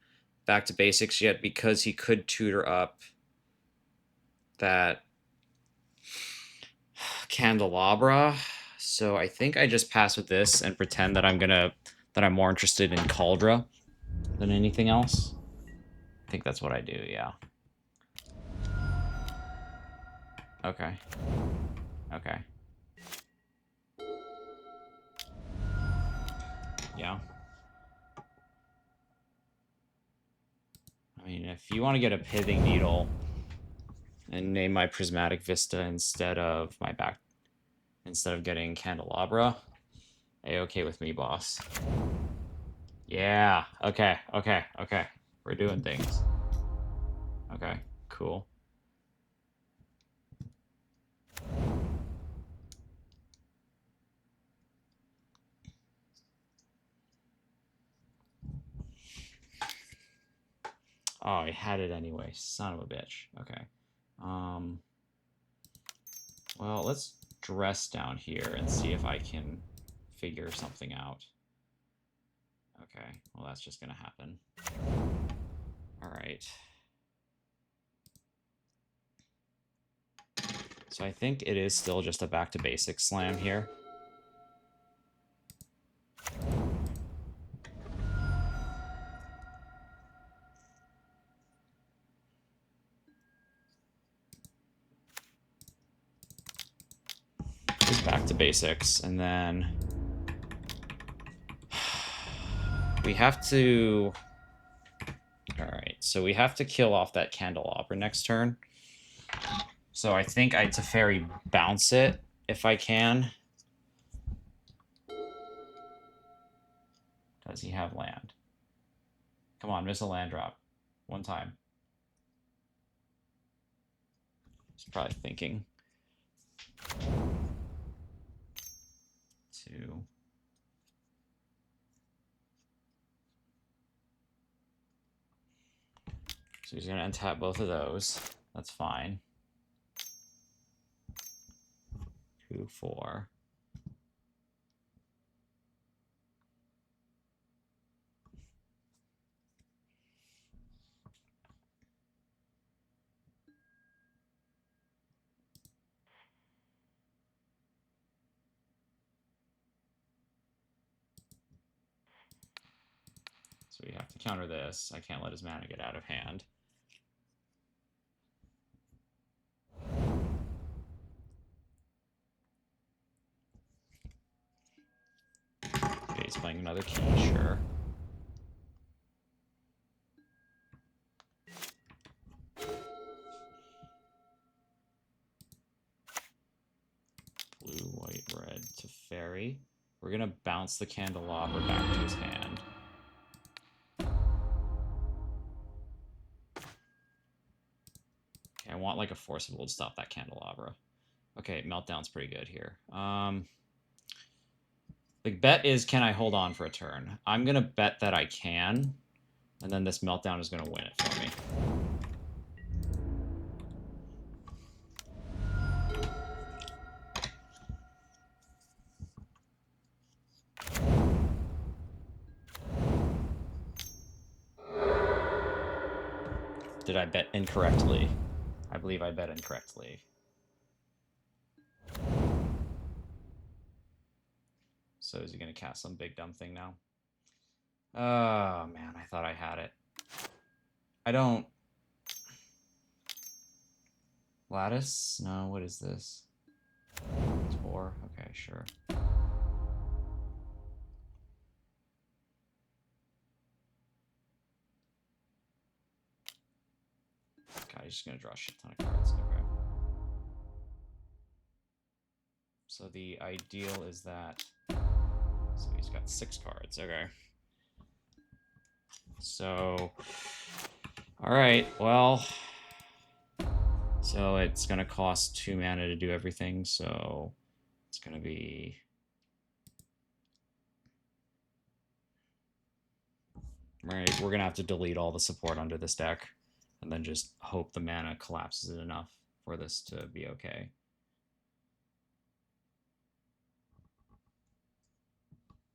Back to Basics yet because he could tutor up that Candelabra So I think I just pass with this and pretend that I'm more interested in Cauldra than anything else. I think that's what I do, yeah. Okay. Okay. Yeah. I mean, if you want to get a Pithing Needle and name my Prismatic Vista instead of getting Candelabra, A-okay with me, boss. Yeah. Okay. Okay. Okay. We're doing things. Okay. Cool. Oh, I had it anyway. Son of a bitch. Okay. Well, let's dress down here and see if I can figure something out. Okay. Well, that's just gonna happen. All right. So I think it is still just a back to basics slam here. Just back to basics, and then we have to... Alright, so we have to kill off that Candelabra next turn. So I think I Teferi bounce it, if I can. Does he have land? Come on, miss a land drop. One time. He's probably thinking. 2. So he's going to untap both of those. That's fine. 2, 4. So we have to counter this. I can't let his mana get out of hand. Okay, he's playing another key, sure. Blue, white, red to Fairy. We're gonna bounce the Candelabra back to his hand. Okay, I want like a Forcible to stop that Candelabra. Okay, Meltdown's pretty good here. The bet is, can I hold on for a turn? I'm gonna bet that I can, and then this Meltdown is gonna win it for me. Did I bet incorrectly? I believe I bet incorrectly. So is he going to cast some big dumb thing now? Oh, man, I thought I had it. I don't... Lattice? No, what is this? It's 4? Okay, sure. God, he's just going to draw a shit ton of cards. Okay. So the ideal is that... So he's got 6 cards. Okay. So... Alright, well... So it's going to cost 2 mana to do everything, so it's going to be... Right, we're going to have to delete all the support under this deck, and then just hope the mana collapses it enough for this to be okay.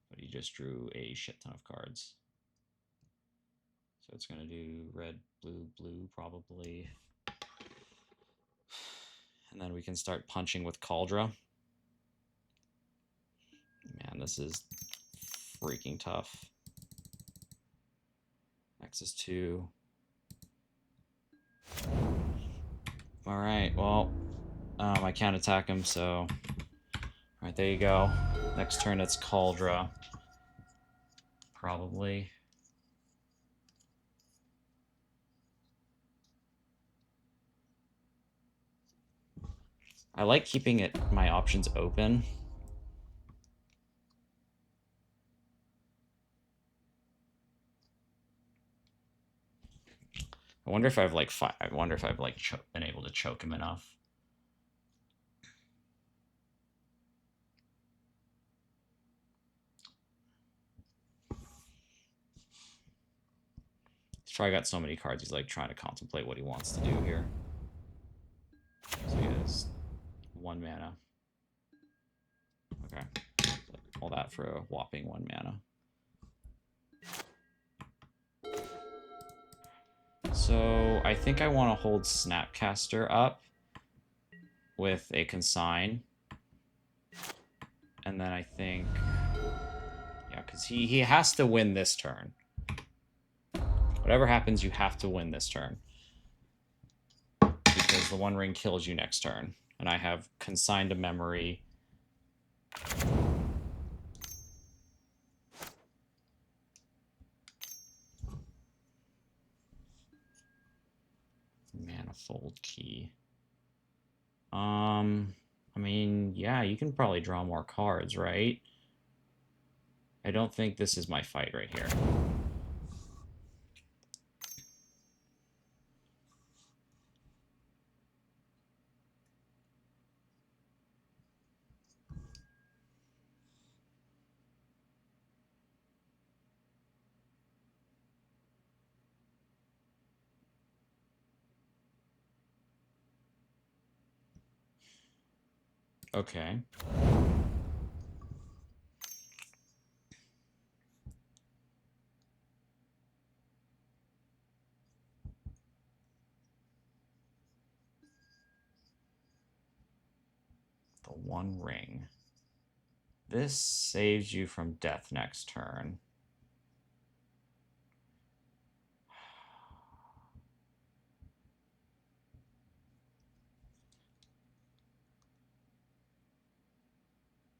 But he just drew a shit ton of cards. So it's going to do red, blue, blue, probably. And then we can start punching with Cauldra. this is freaking tough. X is 2. All right, well, I can't attack him, so... All right, there you go. Next turn, it's Cauldra. Probably. I like keeping my options open. I wonder if I've been able to choke him enough. He's probably got so many cards. He's like trying to contemplate what he wants to do here. So he has 1 mana. Okay, all that for a whopping 1 mana. So I think I want to hold Snapcaster up with a Consign. And then I think... Yeah, because he has to win this turn. Whatever happens, you have to win this turn. Because the 1 ring kills you next turn. And I have Consigned to Memory. Manifold Key. I mean, yeah, you can probably draw more cards, right? I don't think this is my fight right here. Okay. The 1 ring. This saves you from death next turn.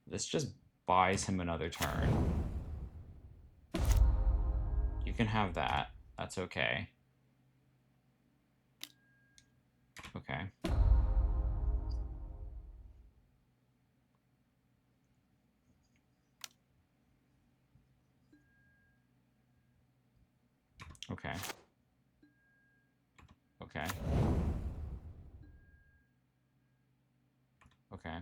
This just buys him another turn. You can have that. That's okay. Okay. Okay. Okay. Okay.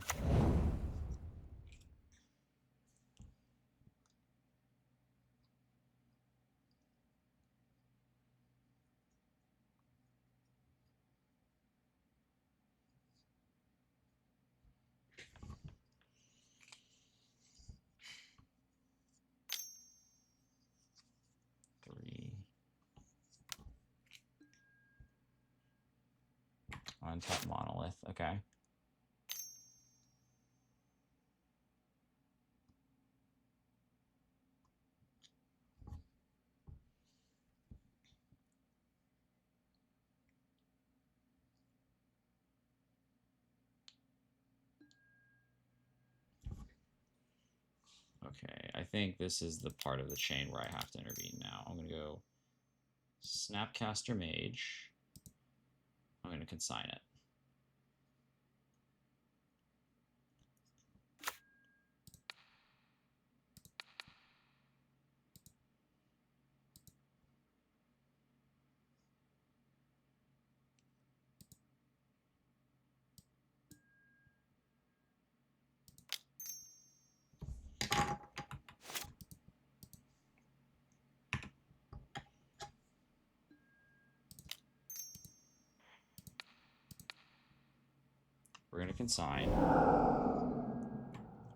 Untap Monolith. Okay. Okay, I think this is the part of the chain where I have to intervene now. I'm going to go Snapcaster Mage. I'm going to consign it. We're going to consign.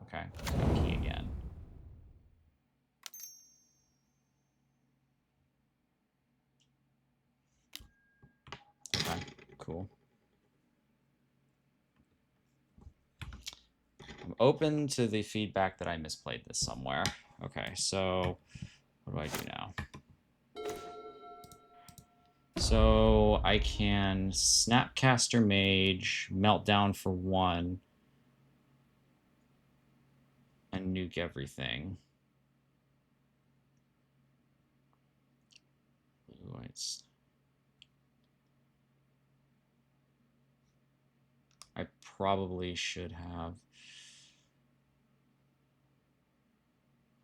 Okay, key again. Okay, cool. open to the feedback that I misplayed this somewhere. Okay, so what do I do now? So I can Snapcaster Mage, Meltdown for 1, and nuke everything. Blue whites. I probably should have.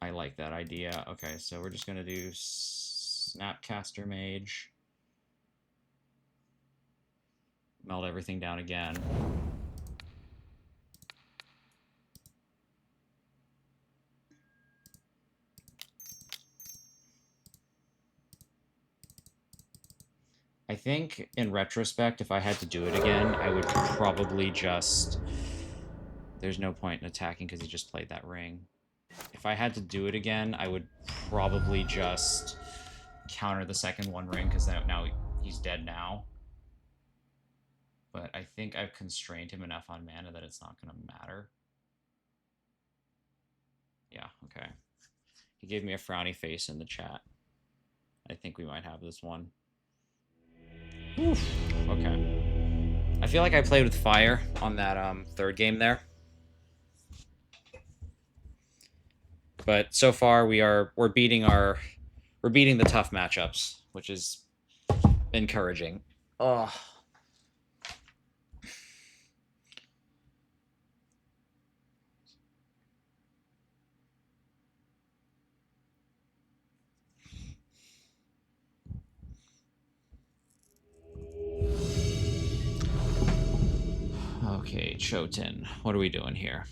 I like that idea. Okay, so we're just gonna do Snapcaster Mage. Melt everything down again. I think, in retrospect, if I had to do it again, I would probably just... There's no point in attacking because he just played that ring. If I had to do it again, I would probably just counter the second one ring because now he's dead now. But I think I've constrained him enough on mana that it's not going to matter. Yeah, okay. He gave me a frowny face in the chat. I think we might have this one. Oof. Okay. I feel like I played with fire on that third game there. But so far we're beating the tough matchups, which is encouraging. Oh. Okay, Chotin. What are we doing here?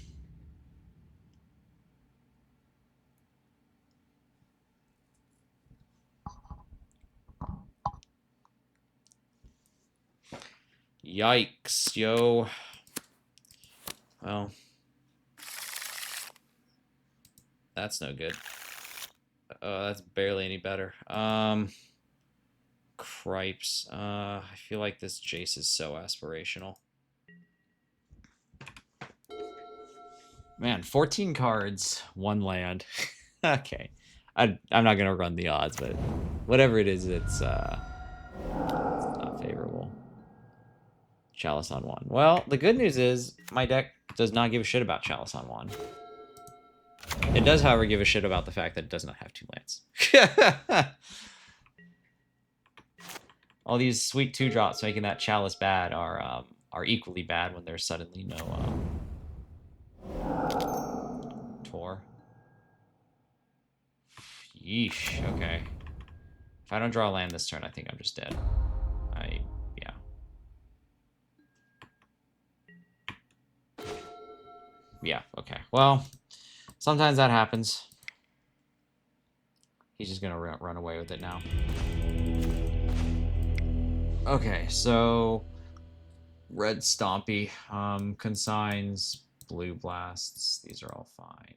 Yikes, yo. Well, that's no good. That's barely any better. Cripes. I feel like this Jace is so aspirational. Man, 14 cards, 1 land. Okay. I'm not going to run the odds, but whatever it is, it's not favorable. Chalice on 1. Well, the good news is my deck does not give a shit about Chalice on 1. It does, however, give a shit about the fact that it does not have 2 lands. All these sweet 2-drops making that Chalice bad are equally bad when there's suddenly no Tor. Yeesh, okay. If I don't draw a land this turn, I think I'm just dead. Yeah. Yeah, okay. Well, sometimes that happens. He's just gonna run away with it now. Okay, so... Red Stompy, Consigns, Blue Blasts, these are all fine.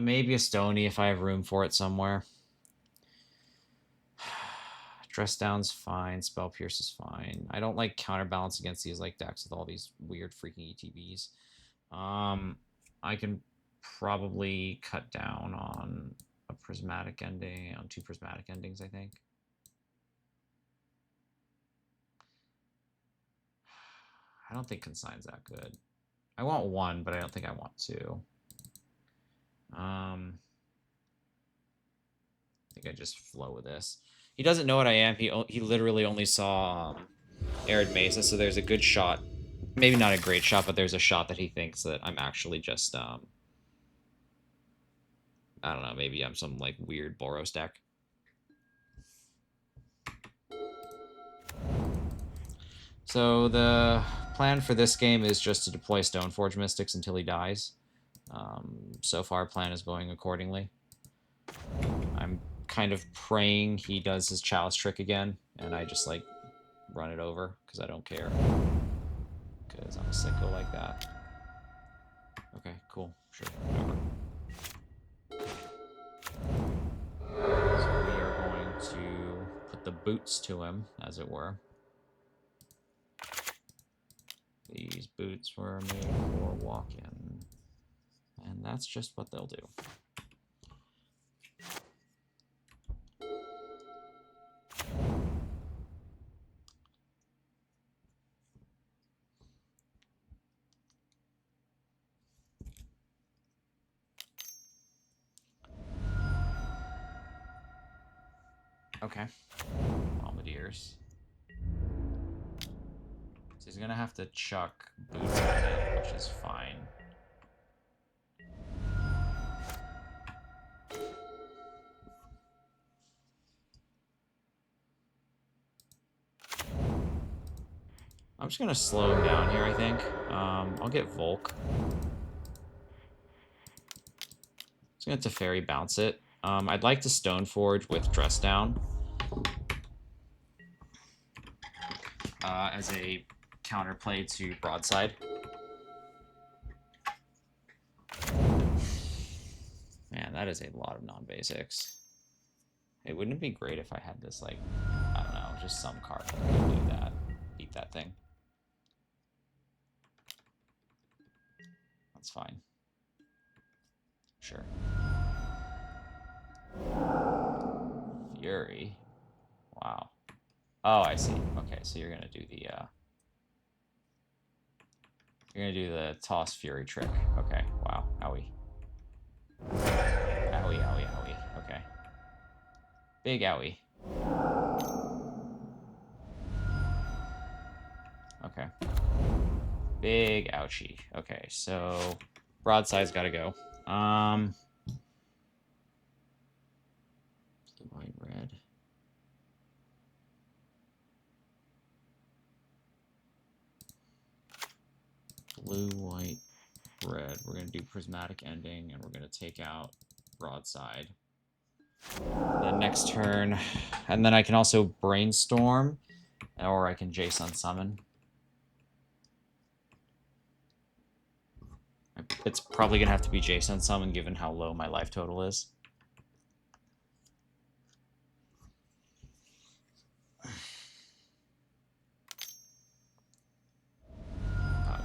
Maybe a Stony if I have room for it somewhere. Dress Down's fine, Spell Pierce is fine. I don't like Counterbalance against these like decks with all these weird freaking ETBs. I can probably cut down on a Prismatic Ending, on 2 Prismatic Endings, I think. I don't think Consign's that good. I want 1, but I don't think I want 2. I think I just flow with this. He doesn't know what I am. He literally only saw Arid Mesa, so there's a good shot. Maybe not a great shot, but there's a shot that he thinks that I'm actually just, I don't know, maybe I'm some, like, weird Boros deck. So the plan for this game is just to deploy Stoneforge Mystics until he dies. So far, plan is going accordingly. I'm kind of praying he does his Chalice trick again, and I just, like, run it over, because I don't care. Because I'm a sicko like that. Okay, cool. Sure, whatever. So we are going to put the boots to him, as it were. These boots were made for walking. And that's just what they'll do. Okay. Bombardiers. So he's gonna have to chuck boots at it, which is fine. I'm just gonna slow him down here, I think. I'll get Volk. Just gonna Teferi bounce it. I'd like to Stoneforge with Dress Down. As a counterplay to Broadside. Man, that is a lot of non-basics. Hey, wouldn't it be great if I had this, like, I don't know, just some card that could do that, beat that thing? That's fine. Sure. Fury. Wow. Oh, I see. Okay, so you're gonna do the toss Fury trick. Okay, wow. Owie. Owie, owie, owie. Okay. Big owie. Okay. Big ouchie. Okay, so Broadside's gotta go. White, red. Blue, white, red. We're going to do Prismatic Ending, and we're going to take out Broadside. The next turn. And then I can also Brainstorm, or I can Jason Summon. It's probably going to have to be Jason Summon, given how low my life total is.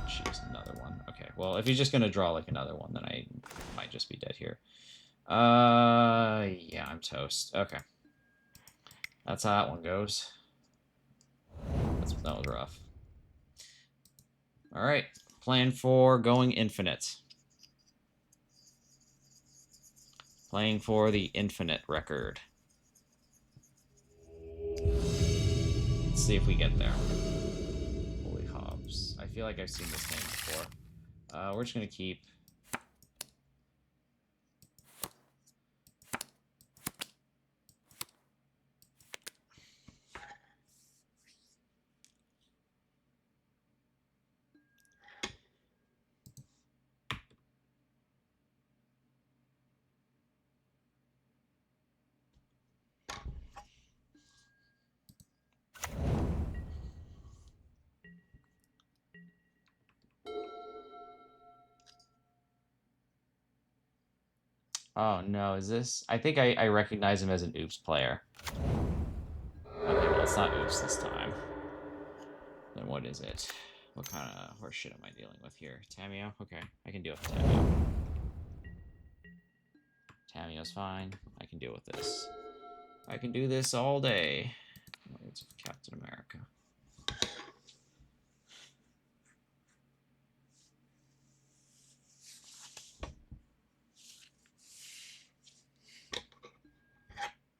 Jeez, another one. Okay, well, if he's just gonna draw like another one, then I might just be dead here. Yeah, I'm toast. Okay. That's how that one goes. That was rough. Alright, plan for going infinite. Playing for the infinite record. Let's see if we get there. Holy Hobbs. I feel like I've seen this name before. We're just going to keep... Oh, no, is this... I think I recognize him as an Oops player. Okay, well, it's not Oops this time. Then what is it? What kind of horse shit am I dealing with here? Tameo? Okay, I can deal with Tameo. Tameo's fine. I can deal with this. I can do this all day. It's Captain America.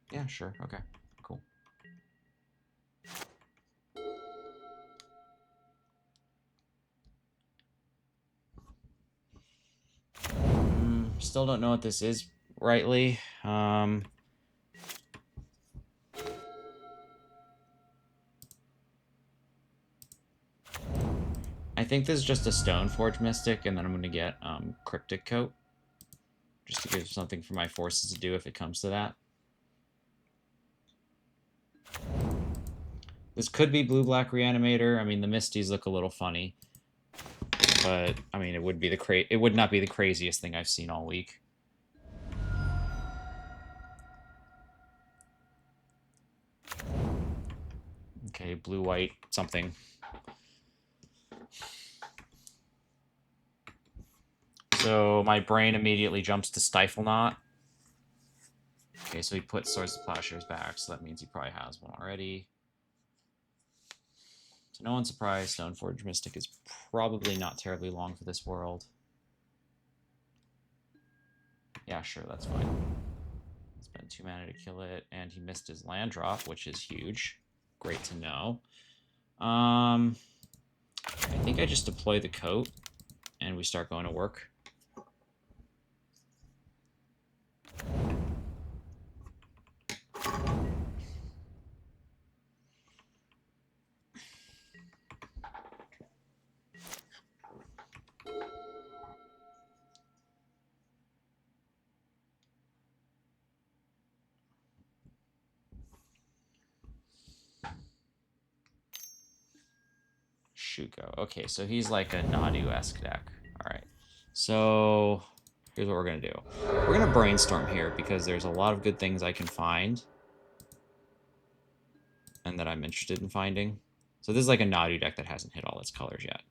Yeah, sure. Okay, cool. Still don't know what this is rightly. I think this is just a Stoneforge Mystic, and then I'm going to get Cryptic Coat. Just to give something for my forces to do if it comes to that. This could be Blue-Black Reanimator. I mean, the Misties look a little funny. But, I mean, it would not be the craziest thing I've seen all week. Okay, blue-white something. So my brain immediately jumps to Stifle Knot. Okay, so he put Swords to Plowshares back, so that means he probably has one already. To no one's surprise, Stoneforge Mystic is probably not terribly long for this world. Yeah, sure, that's fine. Spend 2 mana to kill it, and he missed his land drop, which is huge. Great to know. I think I just deploy the coat, and we start going to work. Shuko. Okay, so he's like a Nadu-esque deck. Alright. So here's what we're going to do. We're going to brainstorm here because there's a lot of good things I can find and that I'm interested in finding. So this is like a Nadu deck that hasn't hit all its colors yet.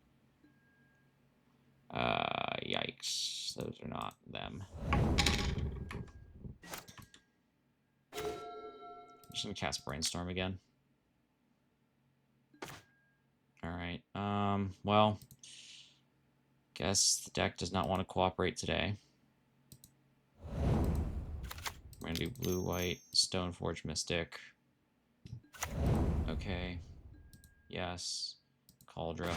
Yikes. Those are not them. I'm just going to cast Brainstorm again. Alright, well, guess the deck does not want to cooperate today. We're going to do blue-white, Stoneforge Mystic. Okay. Yes. Cauldra.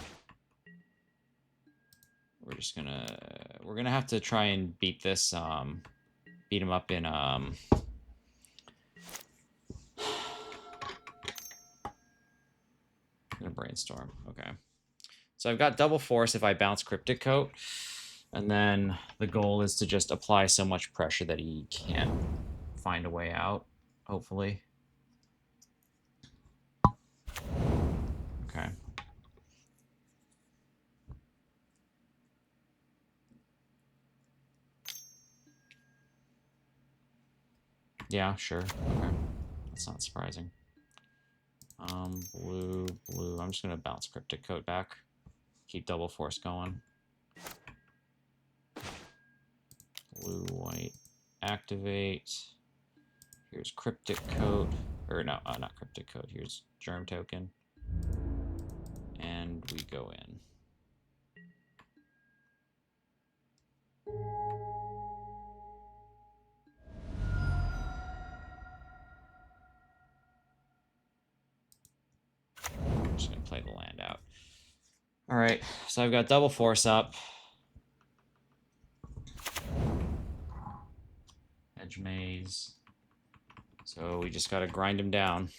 We're gonna have to try and beat this, beat him up in, gonna brainstorm. Okay. So I've got double force if I bounce Cryptic Coat, and then the goal is to just apply so much pressure that he can't find a way out, hopefully. Okay. Yeah, sure. Okay. That's not surprising. Blue, blue. I'm just gonna bounce Cryptic Coat back. Keep double force going. Blue, white, activate. Here's Cryptic Coat. Or no, not Cryptic Coat. Here's Germ Token. And we go in. I'm just going to play the land out. Alright, so I've got double force up. Edge Maze. So we just got to grind him down.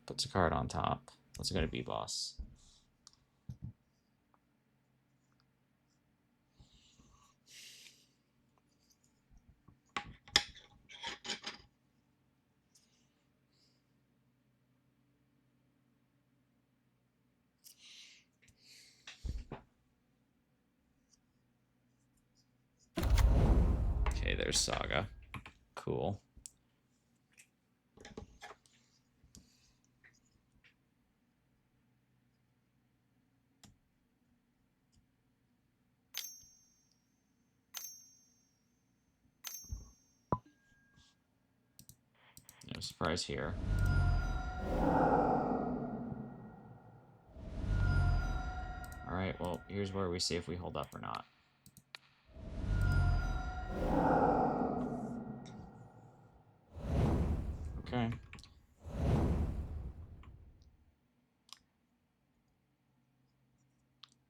Puts a card on top. What's it going to be, boss? Okay, there's Saga. Cool. No surprise here. Alright, well, here's where we see if we hold up or not. Okay.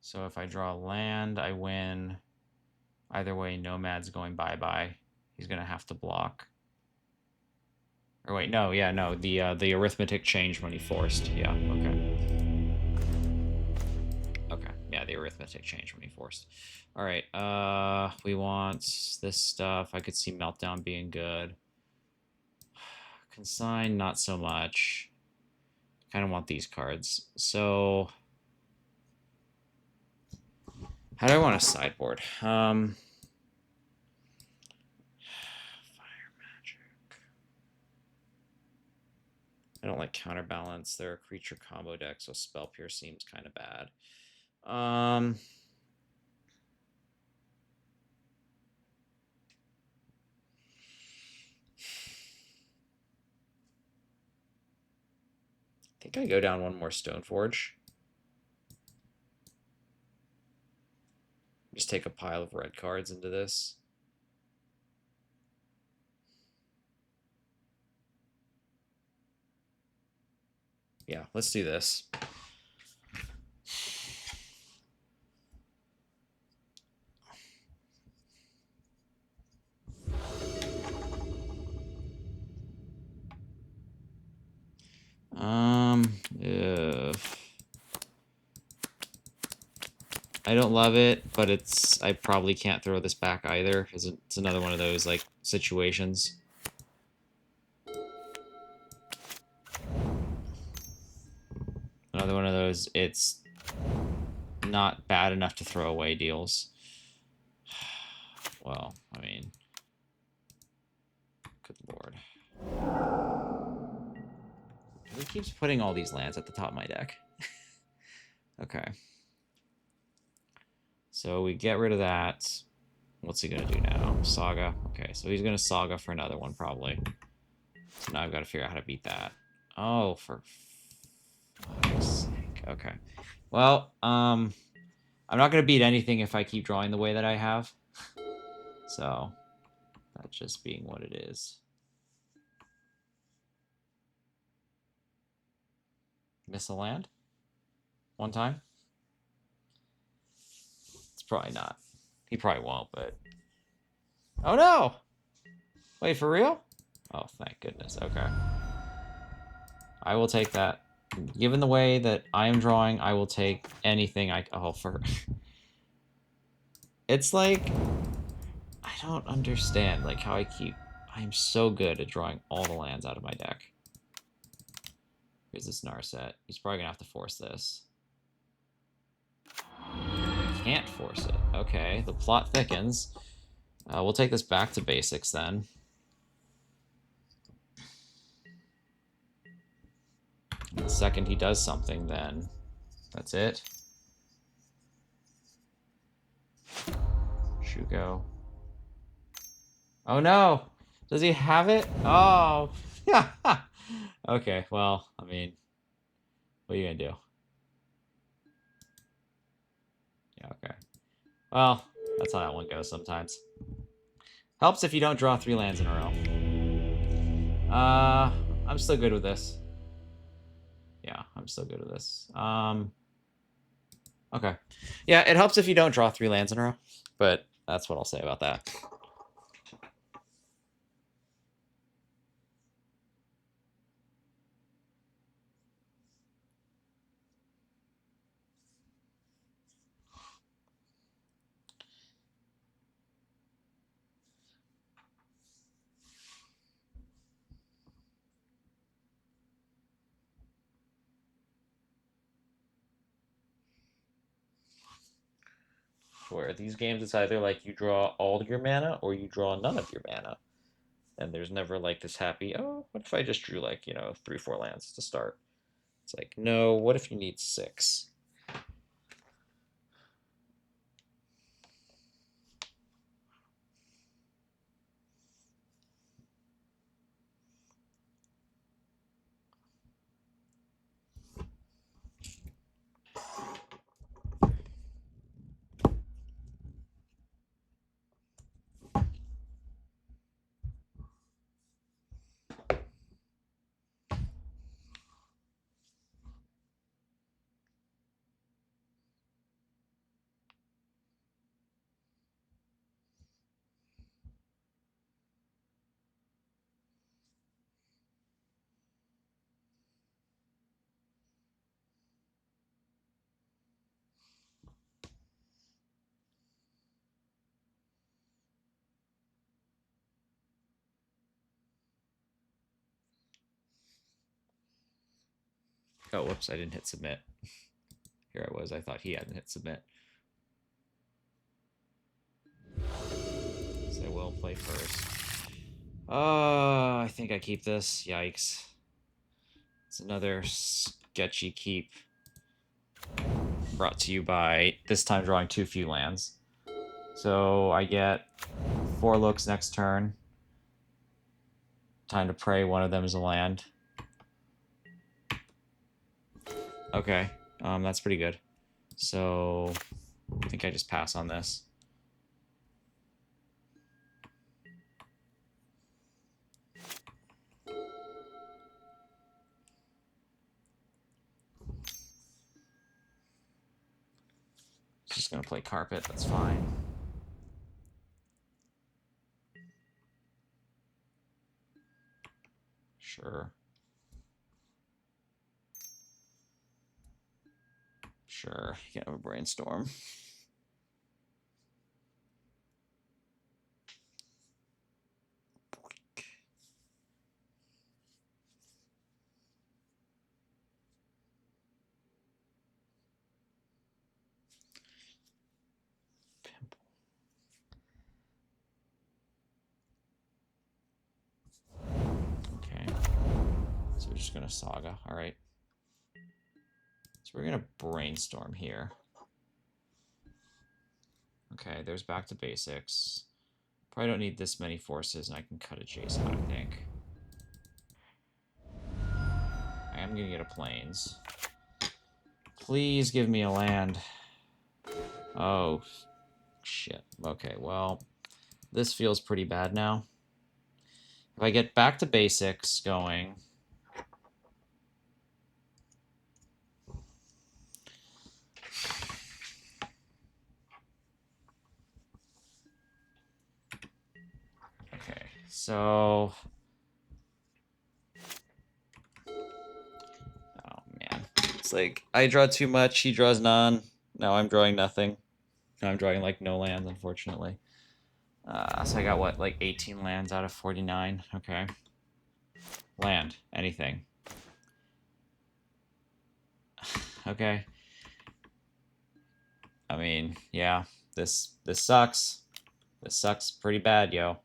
So if I draw land, I win. Either way, Nomad's going bye-bye. He's going to have to block. Or wait, no, yeah, no. The arithmetic changed when he forced. Yeah, okay. Okay, yeah, the arithmetic changed when he forced. All right, we want this stuff. I could see Meltdown being good. Consign, not so much. Kind of want these cards. So, how do I want to sideboard? don't like Counterbalance. They're a creature combo deck, so Spell Pierce seems kind of bad. I think I go down one more Stoneforge. Just take a pile of red cards into this. Yeah, let's do this. I don't love it, but I probably can't throw this back either, because it's another one of those, like, situations. Another one of those, it's not bad enough to throw away deals. Well, I mean, good lord. He keeps putting all these lands at the top of my deck. Okay. So we get rid of that. What's he going to do now? Saga. Okay, so he's going to Saga for another one, probably. So now I've got to figure out how to beat that. Oh, for fuck's sake. Okay. Well, I'm not going to beat anything if I keep drawing the way that I have. So, that's just being what it is. Miss a land? One time? It's probably not. He probably won't, but... Oh, no! Wait, for real? Oh, thank goodness. Okay. I will take that. Given the way that I am drawing, I will take anything I... Oh, for... It's like... I don't understand, like, how I am so good at drawing all the lands out of my deck. Here's this Narset. He's probably gonna have to force this. Can't force it. Okay, the plot thickens. We'll take this back to basics then. The second he does something, then that's it. Shugo. Oh no! Does he have it? Oh! Okay, well, I mean, what are you gonna do? Yeah, okay. Well, that's how that one goes sometimes. Helps if you don't draw 3 lands in a row. I'm still good with this. Yeah, I'm still good with this. Okay. Yeah, it helps if you don't draw 3 lands in a row, but that's what I'll say about that. Where these games, it's either like you draw all your mana or you draw none of your mana. And there's never like this happy, oh, what if I just drew like, 3-4 lands to start? It's like, no, what if you need 6? Oh, whoops, I didn't hit submit. Here I was, I thought he hadn't hit submit. So I will play first. I think I keep this. Yikes. It's another sketchy keep. Brought to you by, this time, drawing too few lands. So I get 4 looks next turn. Time to pray one of them is a land. Okay, that's pretty good. So I think I just pass on this. Just gonna play carpet, that's fine. Sure. Sure, you can have a brainstorm. Okay. So we're just gonna saga, alright. So we're gonna brainstorm here. Okay, there's back to basics. Probably don't need this many forces, and I can cut a Jace out, I think. I am gonna get a plains. Please give me a land. Oh, shit. Okay, well, this feels pretty bad now. If I get back to basics going... Okay, so... Oh, man. It's like, I draw too much, he draws none. Now I'm drawing nothing. Now I'm drawing, like, no lands, unfortunately. So I got, what, like 18 lands out of 49? Okay. Land. Anything. Okay. I mean, yeah. This sucks. This sucks pretty bad, yo.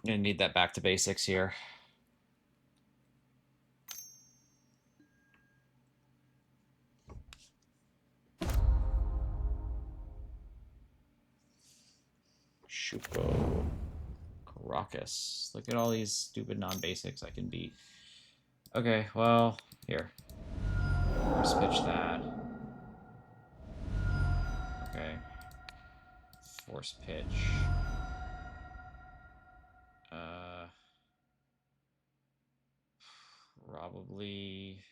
I'm gonna need that back to basics here. Shuko. Caracas. Look at all these stupid non-basics I can beat. Okay, well, here. Force pitch that. Okay. Force pitch. Probably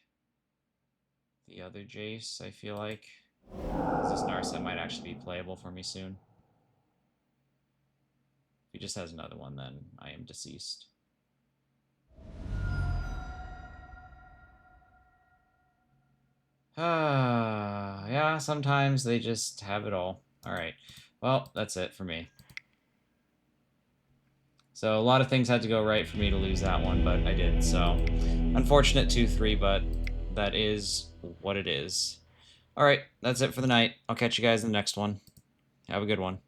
the other Jace, I feel like. This Narset might actually be playable for me soon. If he just has another one, then I am deceased. Yeah, sometimes they just have it all. Alright, well, that's it for me. So a lot of things had to go right for me to lose that one, but I did, so... Unfortunate 2-3, but that is what it is. Alright, that's it for the night. I'll catch you guys in the next one. Have a good one.